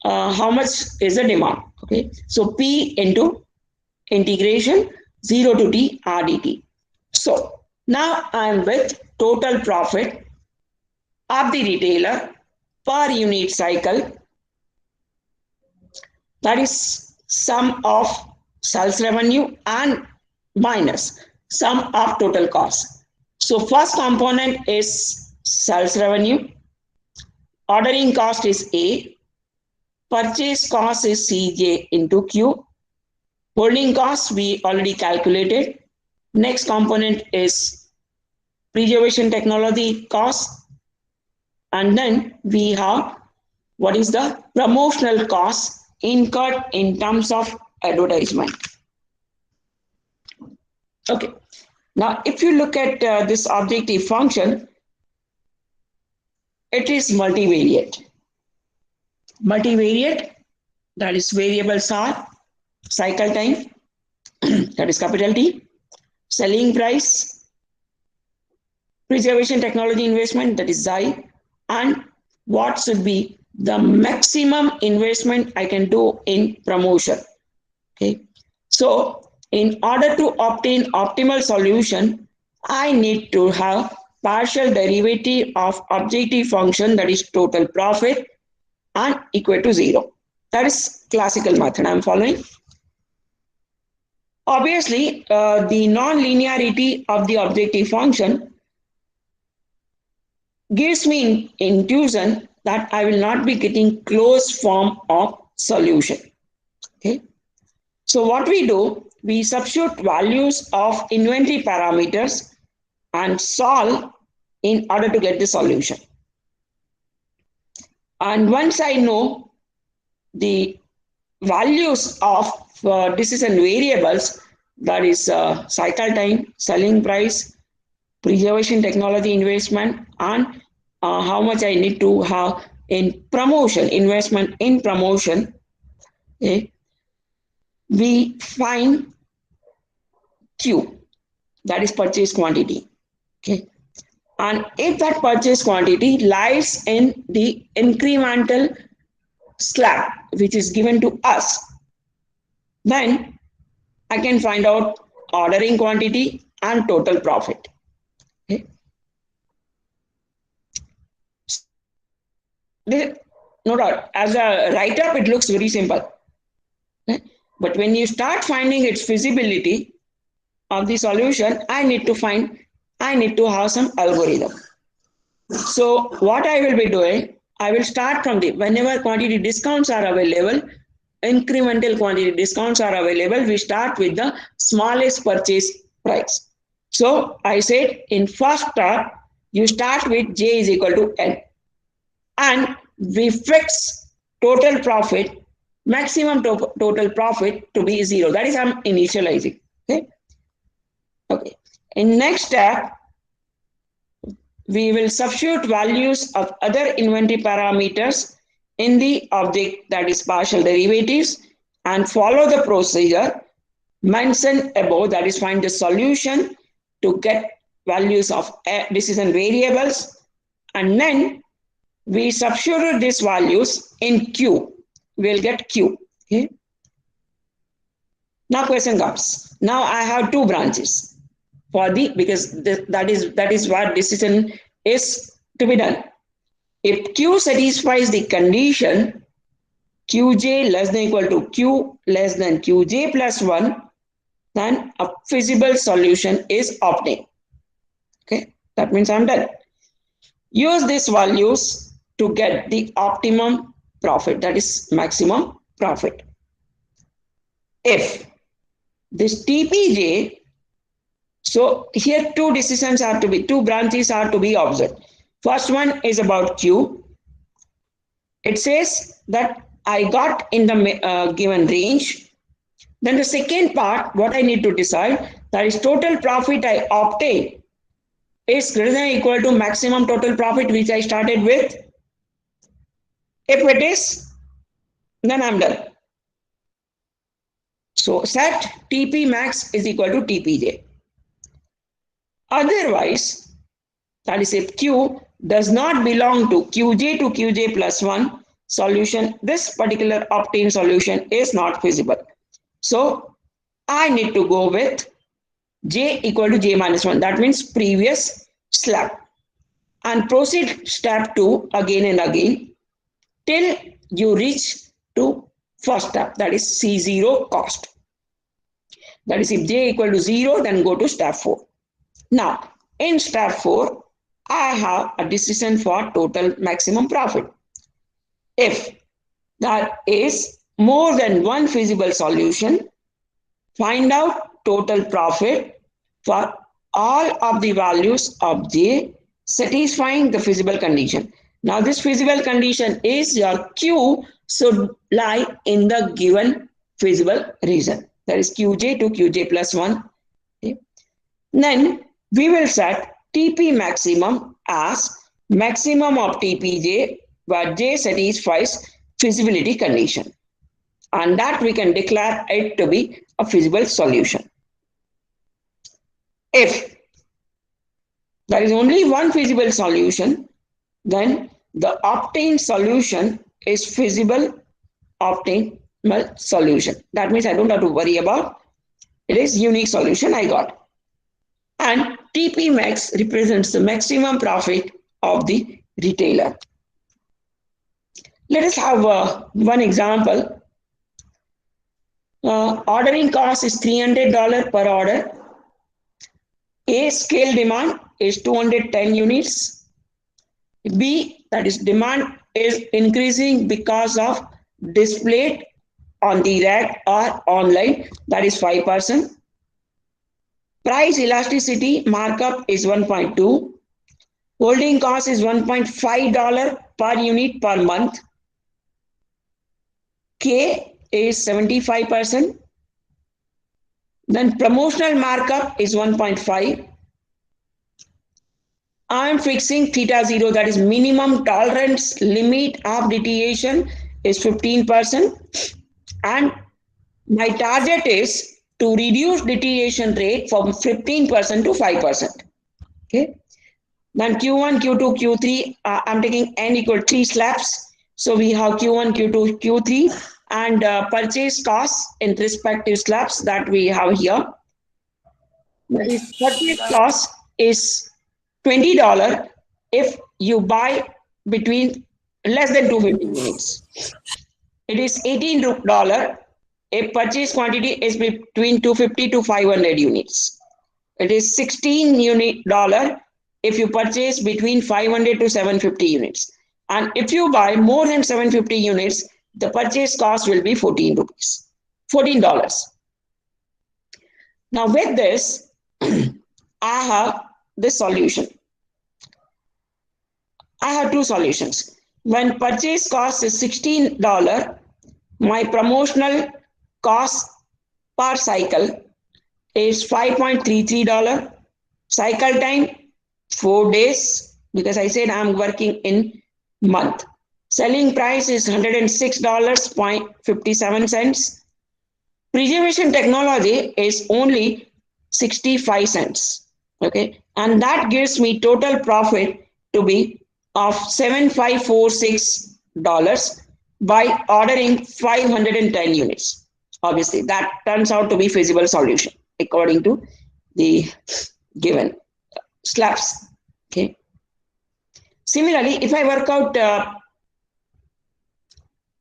H: how much is the demand. Okay, so P into integration 0 to T RDT. So now I am with total profit of the retailer per unit cycle. That is sum of sales revenue and minus sum of total cost. So first component is sales revenue. Ordering cost is A. Purchase cost is CJ into Q. Holding cost we already calculated. Next component is preservation technology cost. And then we have what is the promotional cost incurred in terms of advertisement. Okay. Now, if you look at this objective function, it is multivariate. Multivariate, that is variables are cycle time, that is capital T, selling price, preservation technology investment, that is XI, and what should be the maximum investment I can do in promotion. Okay. So in order to obtain optimal solution, I need to have partial derivative of objective function, that is total profit, and equal to 0. That is classical method I am following. Obviously, the non-linearity of the objective function gives me intuition that I will not be getting closed form of solution. Okay. So what we do, we substitute values of inventory parameters and solve in order to get the solution. And once I know the values of decision variables, that is cycle time, selling price, preservation technology investment, and how much I need to have in promotion, investment in promotion, okay, we find Q, that is purchase quantity. Okay. And if that purchase quantity lies in the incremental slab which is given to us, then I can find out ordering quantity and total profit. Okay. No doubt, as a write-up, it looks very simple. Okay. But when you start finding its feasibility of the solution, I need to have some algorithm. So what I will be doing, I will start from the, whenever quantity discounts are available, incremental quantity discounts are available, we start with the smallest purchase price. So I said in first step, you start with J is equal to N. And we fix total profit, maximum total profit to be 0. That is I'm initializing. Okay. Okay. In next step, we will substitute values of other inventory parameters in the object, that is partial derivatives, and follow the procedure mentioned above, that is find the solution to get values of decision variables, and then we substitute these values in Q. We'll get Q. Okay. Now question comes. Now I have two branches for the, because that is what decision is to be done. If Q satisfies the condition Qj less than equal to Q less than Qj plus 1, then a feasible solution is obtained. Okay, that means I'm done. Use these values to get the optimum profit, that is maximum profit. If this TPJ, so here two branches are to be observed. First one is about Q. It says that I got in the given range. Then the second part, what I need to decide, that is total profit I obtain is greater than or equal to maximum total profit which I started with. If it is, then I'm done. So set TP max is equal to TPJ. Otherwise, that is if Q does not belong to Qj plus 1 solution, this particular obtained solution is not feasible. So I need to go with J equal to J minus 1. That means previous slab. And proceed step 2 again and again till you reach to first step, that is C0 cost. That is if J equal to 0, then go to step 4. Now, in step 4, I have a decision for total maximum profit. If that is more than one feasible solution, find out total profit for all of the values of J satisfying the feasible condition. Now, this feasible condition is your Q should lie in the given feasible region. That is Qj to Qj plus 1. Okay. Then we will set TP maximum as maximum of TPJ where J satisfies feasibility condition. And that we can declare it to be a feasible solution. If there is only one feasible solution, then the obtained solution is feasible optimal solution. That means I don't have to worry about it is unique solution I got. And TP max represents the maximum profit of the retailer. Let us have one example. Ordering cost is $300 per order. A, scale demand is 210 units. B, that is demand is increasing because of displayed on the rack or online, that is 5%. Price elasticity markup is 1.2. Holding cost is $1.5 per unit per month. K is 75%. Then promotional markup is 1.5. I am fixing theta 0, that is minimum tolerance limit of deviation is 15%. And my target is to reduce deviation rate from 15% to 5%. Okay. Then Q1, Q2, Q3, I'm taking n equal 3 slabs. So we have Q1, Q2, Q3 and purchase costs in respective slabs that we have here. Purchase cost is $20 if you buy between less than 250 units. It is $18 if purchase quantity is between 250 to 500 units. It is $16 if you purchase between 500 to 750 units. And if you buy more than 750 units, the purchase cost will be $14. Now with this, I have this solution. I have two solutions. When purchase cost is $16, my promotional cost per cycle is $5.33. Cycle time 4 days, because I said I'm working in month. Selling price is $106.57. Preservation technology is only 65 cents. Okay, and that gives me total profit to be of $7,546 by ordering 510 units. Obviously, that turns out to be feasible solution according to the given slabs. Okay. Similarly, if I work out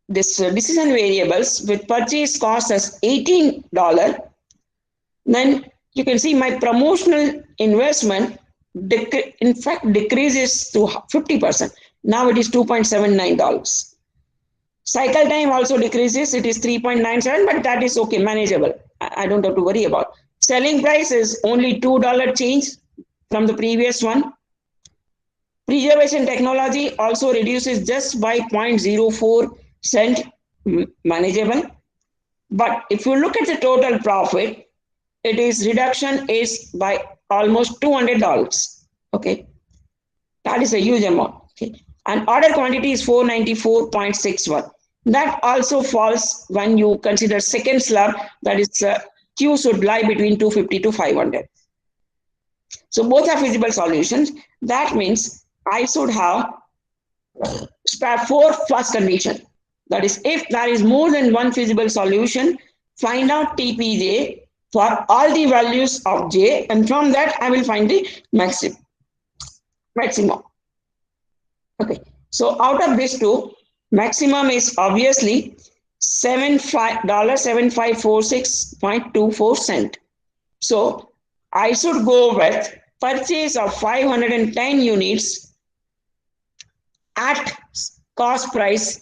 H: this decision variables with purchase cost as $18, then you can see my promotional investment in fact decreases to 50%. Now it is $2.79. Cycle time also decreases. It is 3.97, but that is okay, manageable. I don't have to worry about. Selling price is only $2 change from the previous one. Preservation technology also reduces just by 0.04 cent, manageable. But if you look at the total profit, it is reduction is by almost $200. Okay, that is a huge amount. Okay, and order quantity is 494.61. That also falls when you consider second slab, that is Q should lie between 250 to 500. So both are feasible solutions. That means I should have first condition. That is, if there is more than one feasible solution, find out TPJ for all the values of J, and from that I will find the maximum. Okay, so out of these two, maximum is obviously $75.7546.24 cents. So I should go with purchase of 510 units at cost price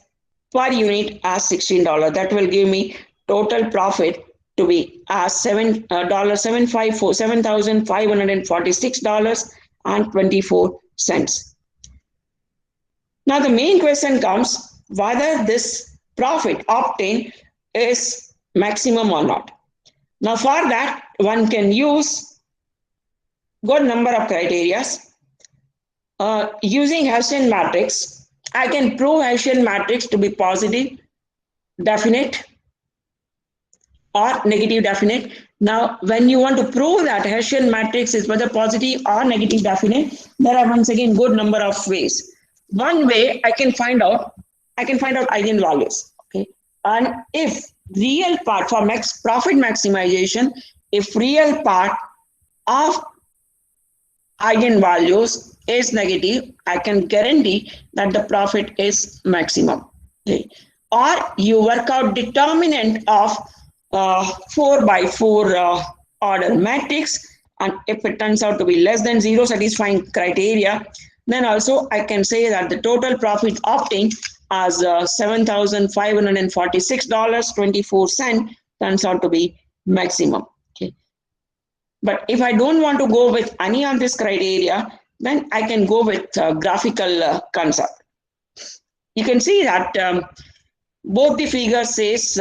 H: per unit as $16. That will give me total profit to be as $7,546.24. Now the main question comes whether this profit obtained is maximum or not. Now for that, one can use good number of criteria. using Hessian matrix, I can prove Hessian matrix to be positive, definite, or negative definite. Now, when you want to prove that Hessian matrix is whether positive or negative definite, there are once again good number of ways. One way I can find out eigenvalues. Okay, and if real part for profit maximization, if real part of eigenvalues is negative, I can guarantee that the profit is maximum. Okay, or you work out determinant of 4 by 4 order matrix, and if it turns out to be less than 0 satisfying criteria, then also I can say that the total profit obtained as $7,546.24 turns out to be maximum. Okay, but if I don't want to go with any of this criteria, then I can go with graphical concept. You can see that both the figures says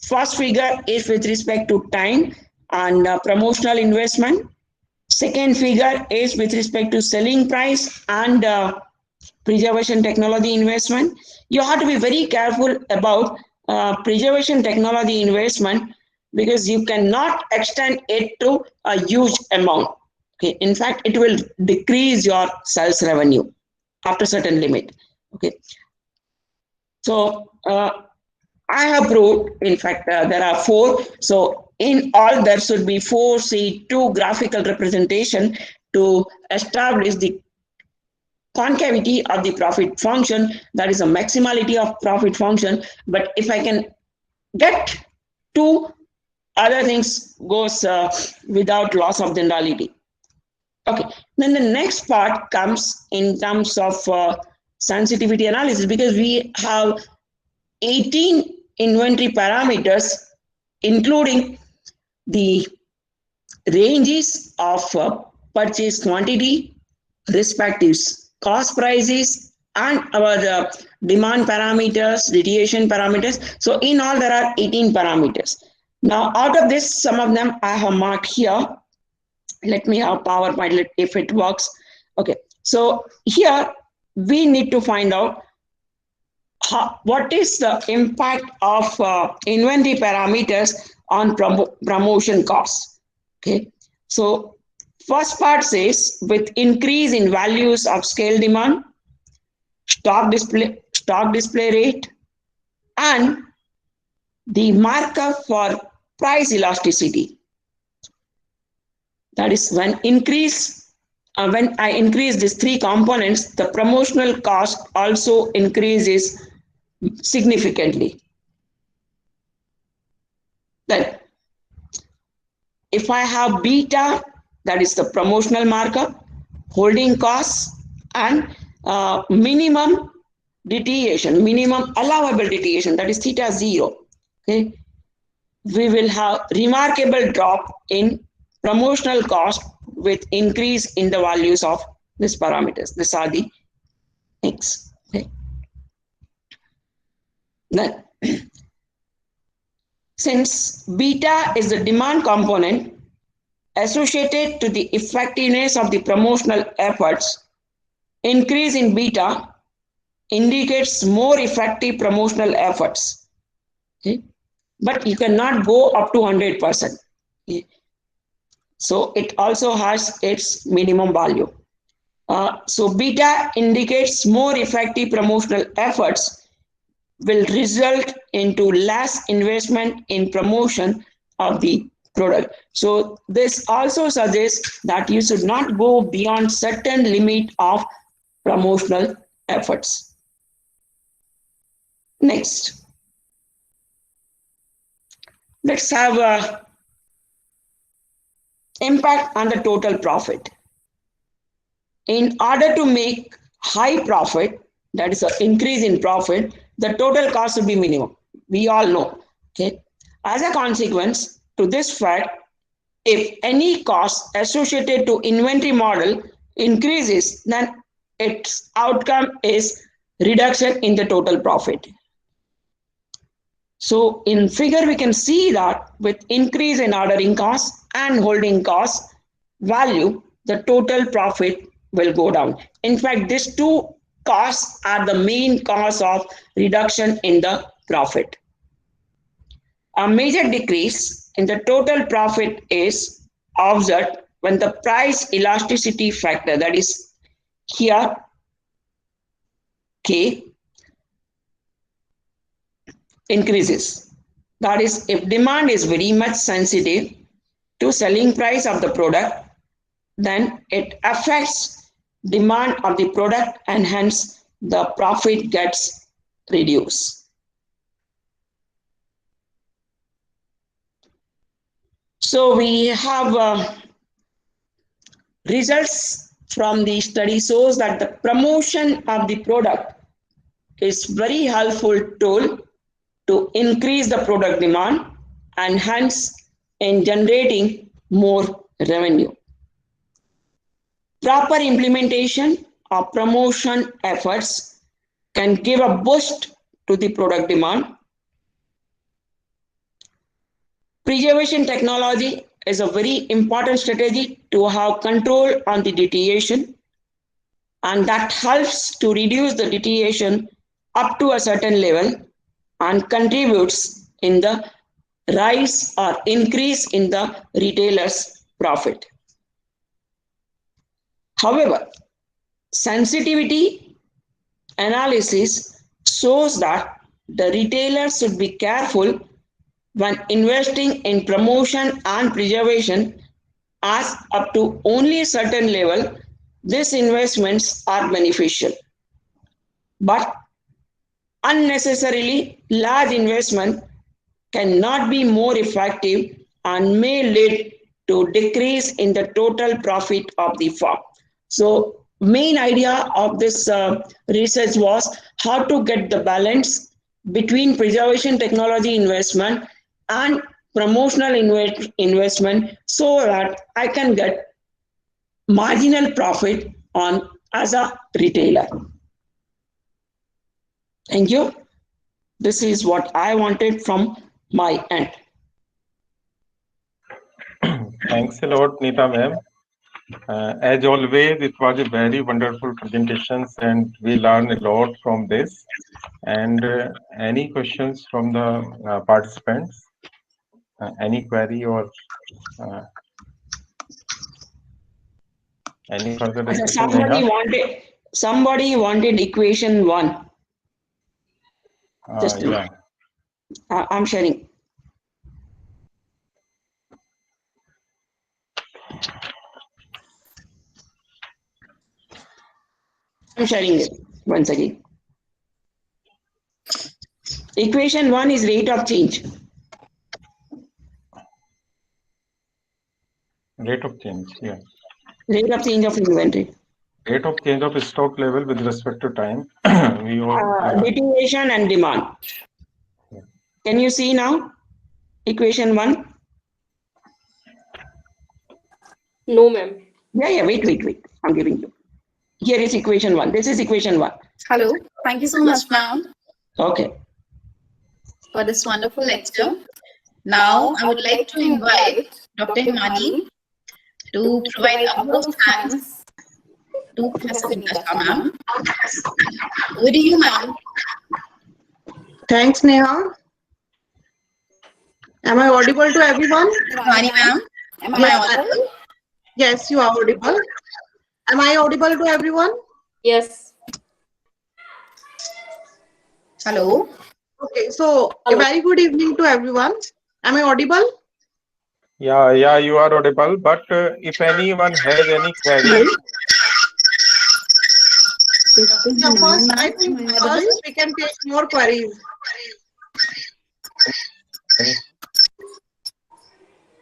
H: first figure is with respect to time and promotional investment. Second figure is with respect to selling price and preservation technology investment. You have to be very careful about preservation technology investment because you cannot extend it to a huge amount. Okay, in fact, it will decrease your sales revenue after certain limit. Okay, so I have proved, in fact, there are 4. So in all, there should be 4C2 graphical representation to establish the concavity of the profit function, that is a maximality of profit function. But if I can get 2 other things goes without loss of generality. Okay, then the next part comes in terms of sensitivity analysis, because we have 18 inventory parameters, including the ranges of purchase quantity, respective cost prices, and our demand parameters, deviation parameters. So in all, there are 18 parameters. Now, out of this, some of them I have marked here. Let me have PowerPoint if it works. Okay, so here we need to find out what is the impact of inventory parameters on promotion costs. Okay, so first part says with increase in values of scale demand, stock display rate, and the markup for price elasticity. That is when I increase these 3 components, the promotional cost also increases significantly. Then if I have beta, that is the promotional markup, holding costs, and minimum deviation, minimum allowable deviation, that is theta 0. Okay, we will have remarkable drop in promotional cost with increase in the values of these parameters. These are the things. Okay. Then, since beta is the demand component associated to the effectiveness of the promotional efforts, increase in beta indicates more effective promotional efforts. Okay. But you cannot go up to 100%. Okay. So it also has its minimum value. So beta indicates more effective promotional efforts will result into less investment in promotion of the product. So this also suggests that you should not go beyond certain limit of promotional efforts. Next, let's have a impact on the total profit. In order to make high profit, that is an increase in profit, the total cost should be minimum. We all know. Okay. As a consequence to this fact, if any cost associated to inventory model increases, then its outcome is reduction in the total profit. So in figure, we can see that with increase in ordering cost and holding cost value, the total profit will go down. In fact, these two costs are the main cause of reduction in the profit. A major decrease in the total profit is observed when the price elasticity factor, that is here K, increases. That is, if demand is very much sensitive to selling price of the product, then it affects demand of the product and hence the profit gets reduced. So we have results from the study shows that the promotion of the product is very helpful tool to increase the product demand and hence in generating more revenue. Proper implementation of promotion efforts can give a boost to the product demand. Preservation technology is a very important strategy to have control on the deterioration, and that helps to reduce the deterioration up to a certain level and contributes in the rise or increase in the retailer's profit. However, sensitivity analysis shows that the retailer should be careful when investing in promotion and preservation, as up to only a certain level, these investments are beneficial. But unnecessarily large investment cannot be more effective and may lead to decrease in the total profit of the firm. So main idea of this research was how to get the balance between preservation technology investment and promotional investment so that I can get marginal profit on as a retailer. Thank you. This is what I wanted from my end.
E: Thanks a lot, Nita ma'am. As always, it was a very wonderful presentation and we learned a lot from this. And any questions from the participants? Any query or any further discussion?
H: Somebody wanted equation 1. Just
E: yeah.
H: I'm sharing. I'm sharing it once again. Equation 1 is rate of change.
E: Rate of change, yeah.
H: Rate of change of inventory.
E: Rate of change of stock level with respect to time.
H: Deterioration and demand.
E: Yeah.
H: Can you see now? Equation 1?
G: No, ma'am.
H: Yeah, wait. I'm giving you. Here is equation 1. This is equation 1.
A: Hello. Thank you so much, ma'am,
H: Okay.
A: for this wonderful lecture. Now, I would like to invite Dr. Himani to provide utmost thanks to Professor Nita, ma'am. Over to you, ma'am.
B: Thanks, Neha. Am I audible to everyone?
A: Himani, ma'am, am I audible?
B: Yes, you are audible. Am I audible to everyone?
G: Yes.
A: Hello.
B: Okay, so
G: Hello.
B: a very good evening to everyone. Am I audible?
E: Yeah, you are audible. But if anyone has any query,
B: Yeah, first, I think first we can take more queries.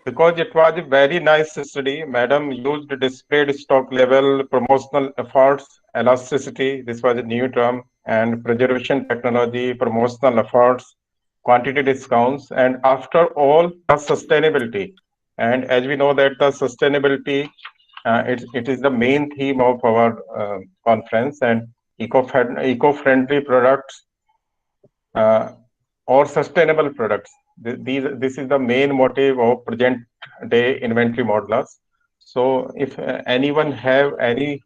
E: because it was a very nice study, madam used displayed stock level, promotional efforts, elasticity, this was a new term, and preservation technology, promotional efforts, quantity discounts, and after all, the sustainability. And as we know that the sustainability, it is the main theme of our conference, and eco-friendly products or sustainable products. This is the main motive of present day inventory modelers. So if anyone have any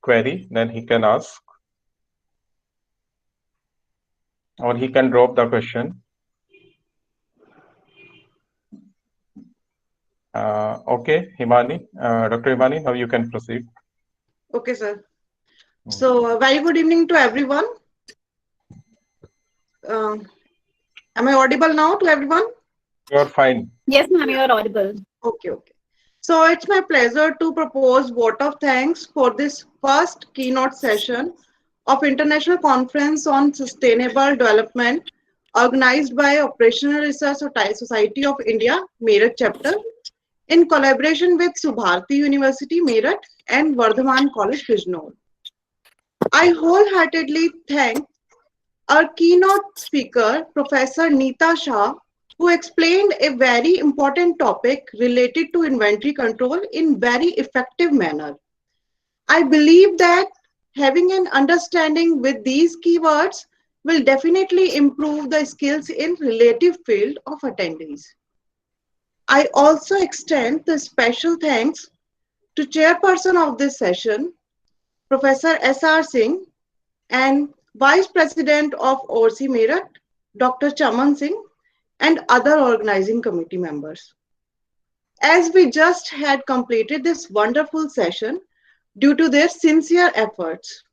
E: query, then he can ask, or he can drop the question. Okay, Himani, Dr. Himani, now you can proceed.
B: Okay, sir. So, very good evening to everyone. Am I audible now to everyone?
E: You're fine.
A: Yes, ma'am, you are audible.
B: Okay, okay. So, it's my pleasure to propose vote of thanks for this first keynote session of International Conference on Sustainable Development organized by Operational Research Society of India, Meerut chapter, in collaboration with Subharti University, Meerut and Vardhaman College, Bijnor. I wholeheartedly thank our keynote speaker, Professor Nita Shah, who explained a very important topic related to inventory control in very effective manner. I believe that having an understanding with these keywords will definitely improve the skills in relative field of attendees. I also extend the special thanks to chairperson of this session, Professor S.R. Singh, and Vice President of ORC Meerut, Dr. Chaman Singh, and other organizing committee members. As we just had completed this wonderful session due to their sincere efforts.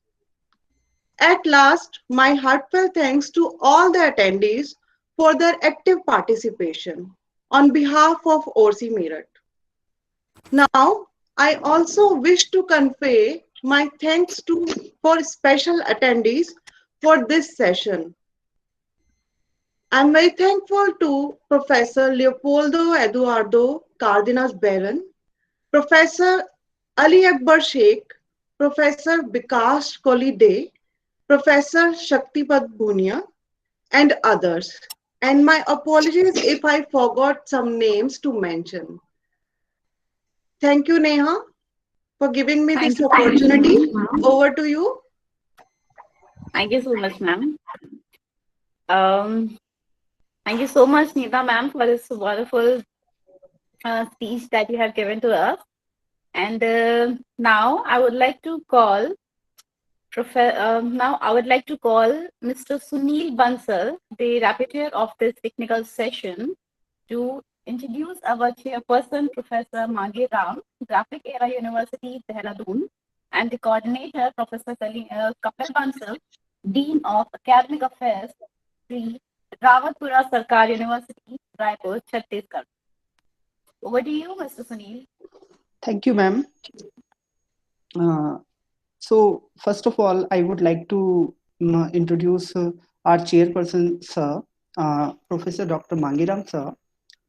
B: At last, my heartfelt thanks to all the attendees for their active participation on behalf of ORC Meerut. Now, I also wish to convey my thanks for special attendees for this session. I'm very thankful to Professor Leopoldo Eduardo Cardenas Barron, Professor Ali Akbar Sheikh, Professor Bikash Kolide, Professor Shaktipad Bunia, and others. And my apologies if I forgot some names to mention. Thank you, Neha, for giving me this opportunity. Over to you.
A: Thank you so much, ma'am. Thank you so much, Nita, ma'am, for this wonderful speech that you have given to us. And now I would like to call Mr. Sunil Bansal, the rapporteur of this technical session, to introduce our chairperson, Professor Mage Ram, Graphic Era University, Dehradun, and the coordinator, Professor Kapil Bansal, Dean of Academic Affairs, Sri Rawatpura Sarkar University, Raipur, Chhattisgarh. Over to you, Mr. Sunil.
F: Thank you, ma'am. So first of all, I would like to introduce our chairperson, sir, Professor Dr. Mangiram, sir.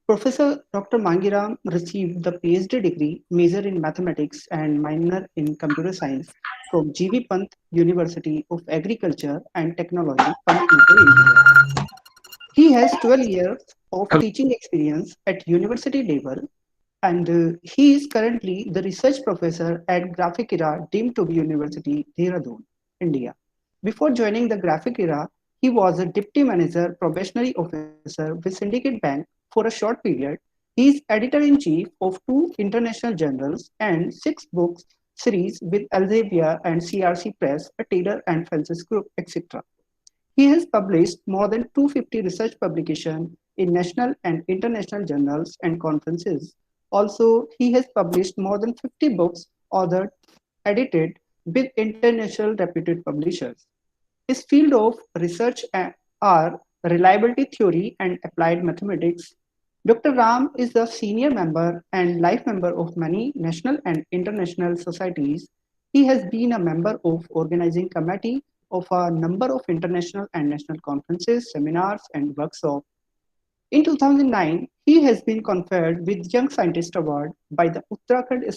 F: Professor Dr. Mangiram received the PhD degree, major in mathematics and minor in computer science from G.V. Pant University of Agriculture and Technology, Pantnagar, India. He has 12 years of teaching experience at university level, and he is currently the research professor at Graphic Era deemed to be University, Dehradun, India. Before joining the Graphic Era, he was a deputy manager probationary officer with Syndicate Bank for a short period. He is editor-in-chief of 2 international journals and 6 books series with Elsevier and CRC Press, a Taylor and Francis Group, etc. He has published more than 250 research publications in national and international journals and conferences. Also, he has published more than 50 books authored, edited with international reputed publishers. His field of research are reliability theory and applied mathematics. Dr. Ram is a senior member and life member of many national and international societies. He has been a member of organizing committee of a number of international and national conferences, seminars, and workshops. In 2009, he has been conferred with Young Scientist Award by the Uttarakhand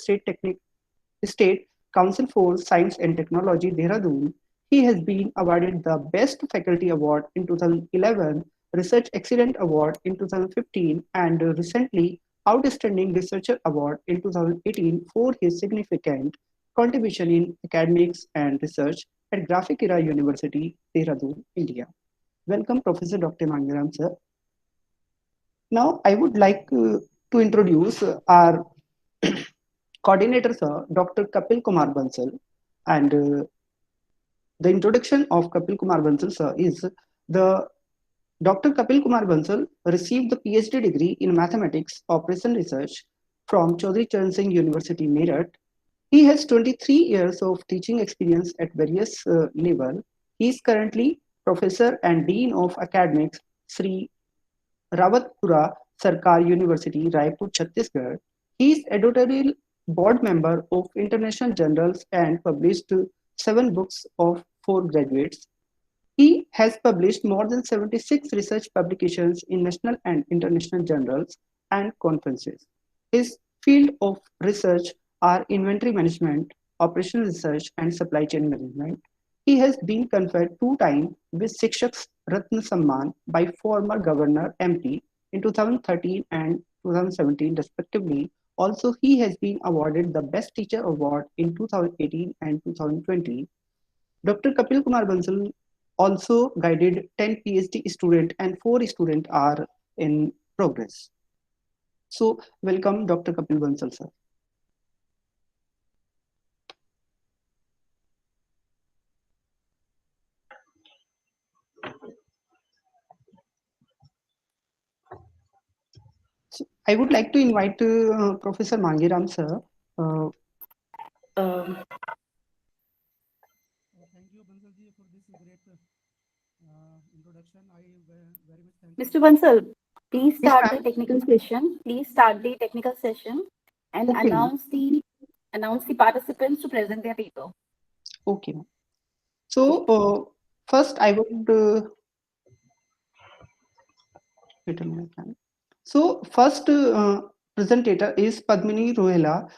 F: State Council for Science and Technology, Dehradun. He has been awarded the Best Faculty Award in 2011, Research Excellent Award in 2015, and recently Outstanding Researcher Award in 2018 for his significant contribution in academics and research at Graphic Era University, Dehradun, India. Welcome, Professor Dr. Mangiram, sir. Now, I would like to introduce our coordinator, sir, Dr. Kapil Kumar Bansal. And the introduction of Kapil Kumar Bansal sir is the Dr. Kapil Kumar Bansal received the PhD degree in Mathematics Operation Research from Chaudhry Charan Singh University, Meerut. He has 23 years of teaching experience at various levels. He is currently Professor and Dean of Academics, Sri Rawatpura Sarkar University, Raipur, Chhattisgarh. He is editorial board member of International Journals and published 7 books of 4 graduates. He has published more than 76 research publications in national and international journals and conferences. His field of research are inventory management, operational research, and supply chain management. He has been conferred 2 times with Shikshak Ratna Samman by former Governor MP in 2013 and 2017 respectively. Also, he has been awarded the Best Teacher Award in 2018 and 2020. Dr. Kapil Kumar Bansal also guided 10 PhD students and 4 students are in progress. So, welcome Dr. Kapil Bansal sir. So, I would like to invite Professor Mangiram sir.
K: Thank you, Bansalji, for this great introduction. I very much thank
A: Mr. Bansal, please
F: Yes,
A: start
F: ma'am.
A: the technical session. Please start the technical session and
F: Okay,
A: announce the participants to present their paper.
F: Okay. So, first I would wait a minute. So, first presenter is Padmini Rohela.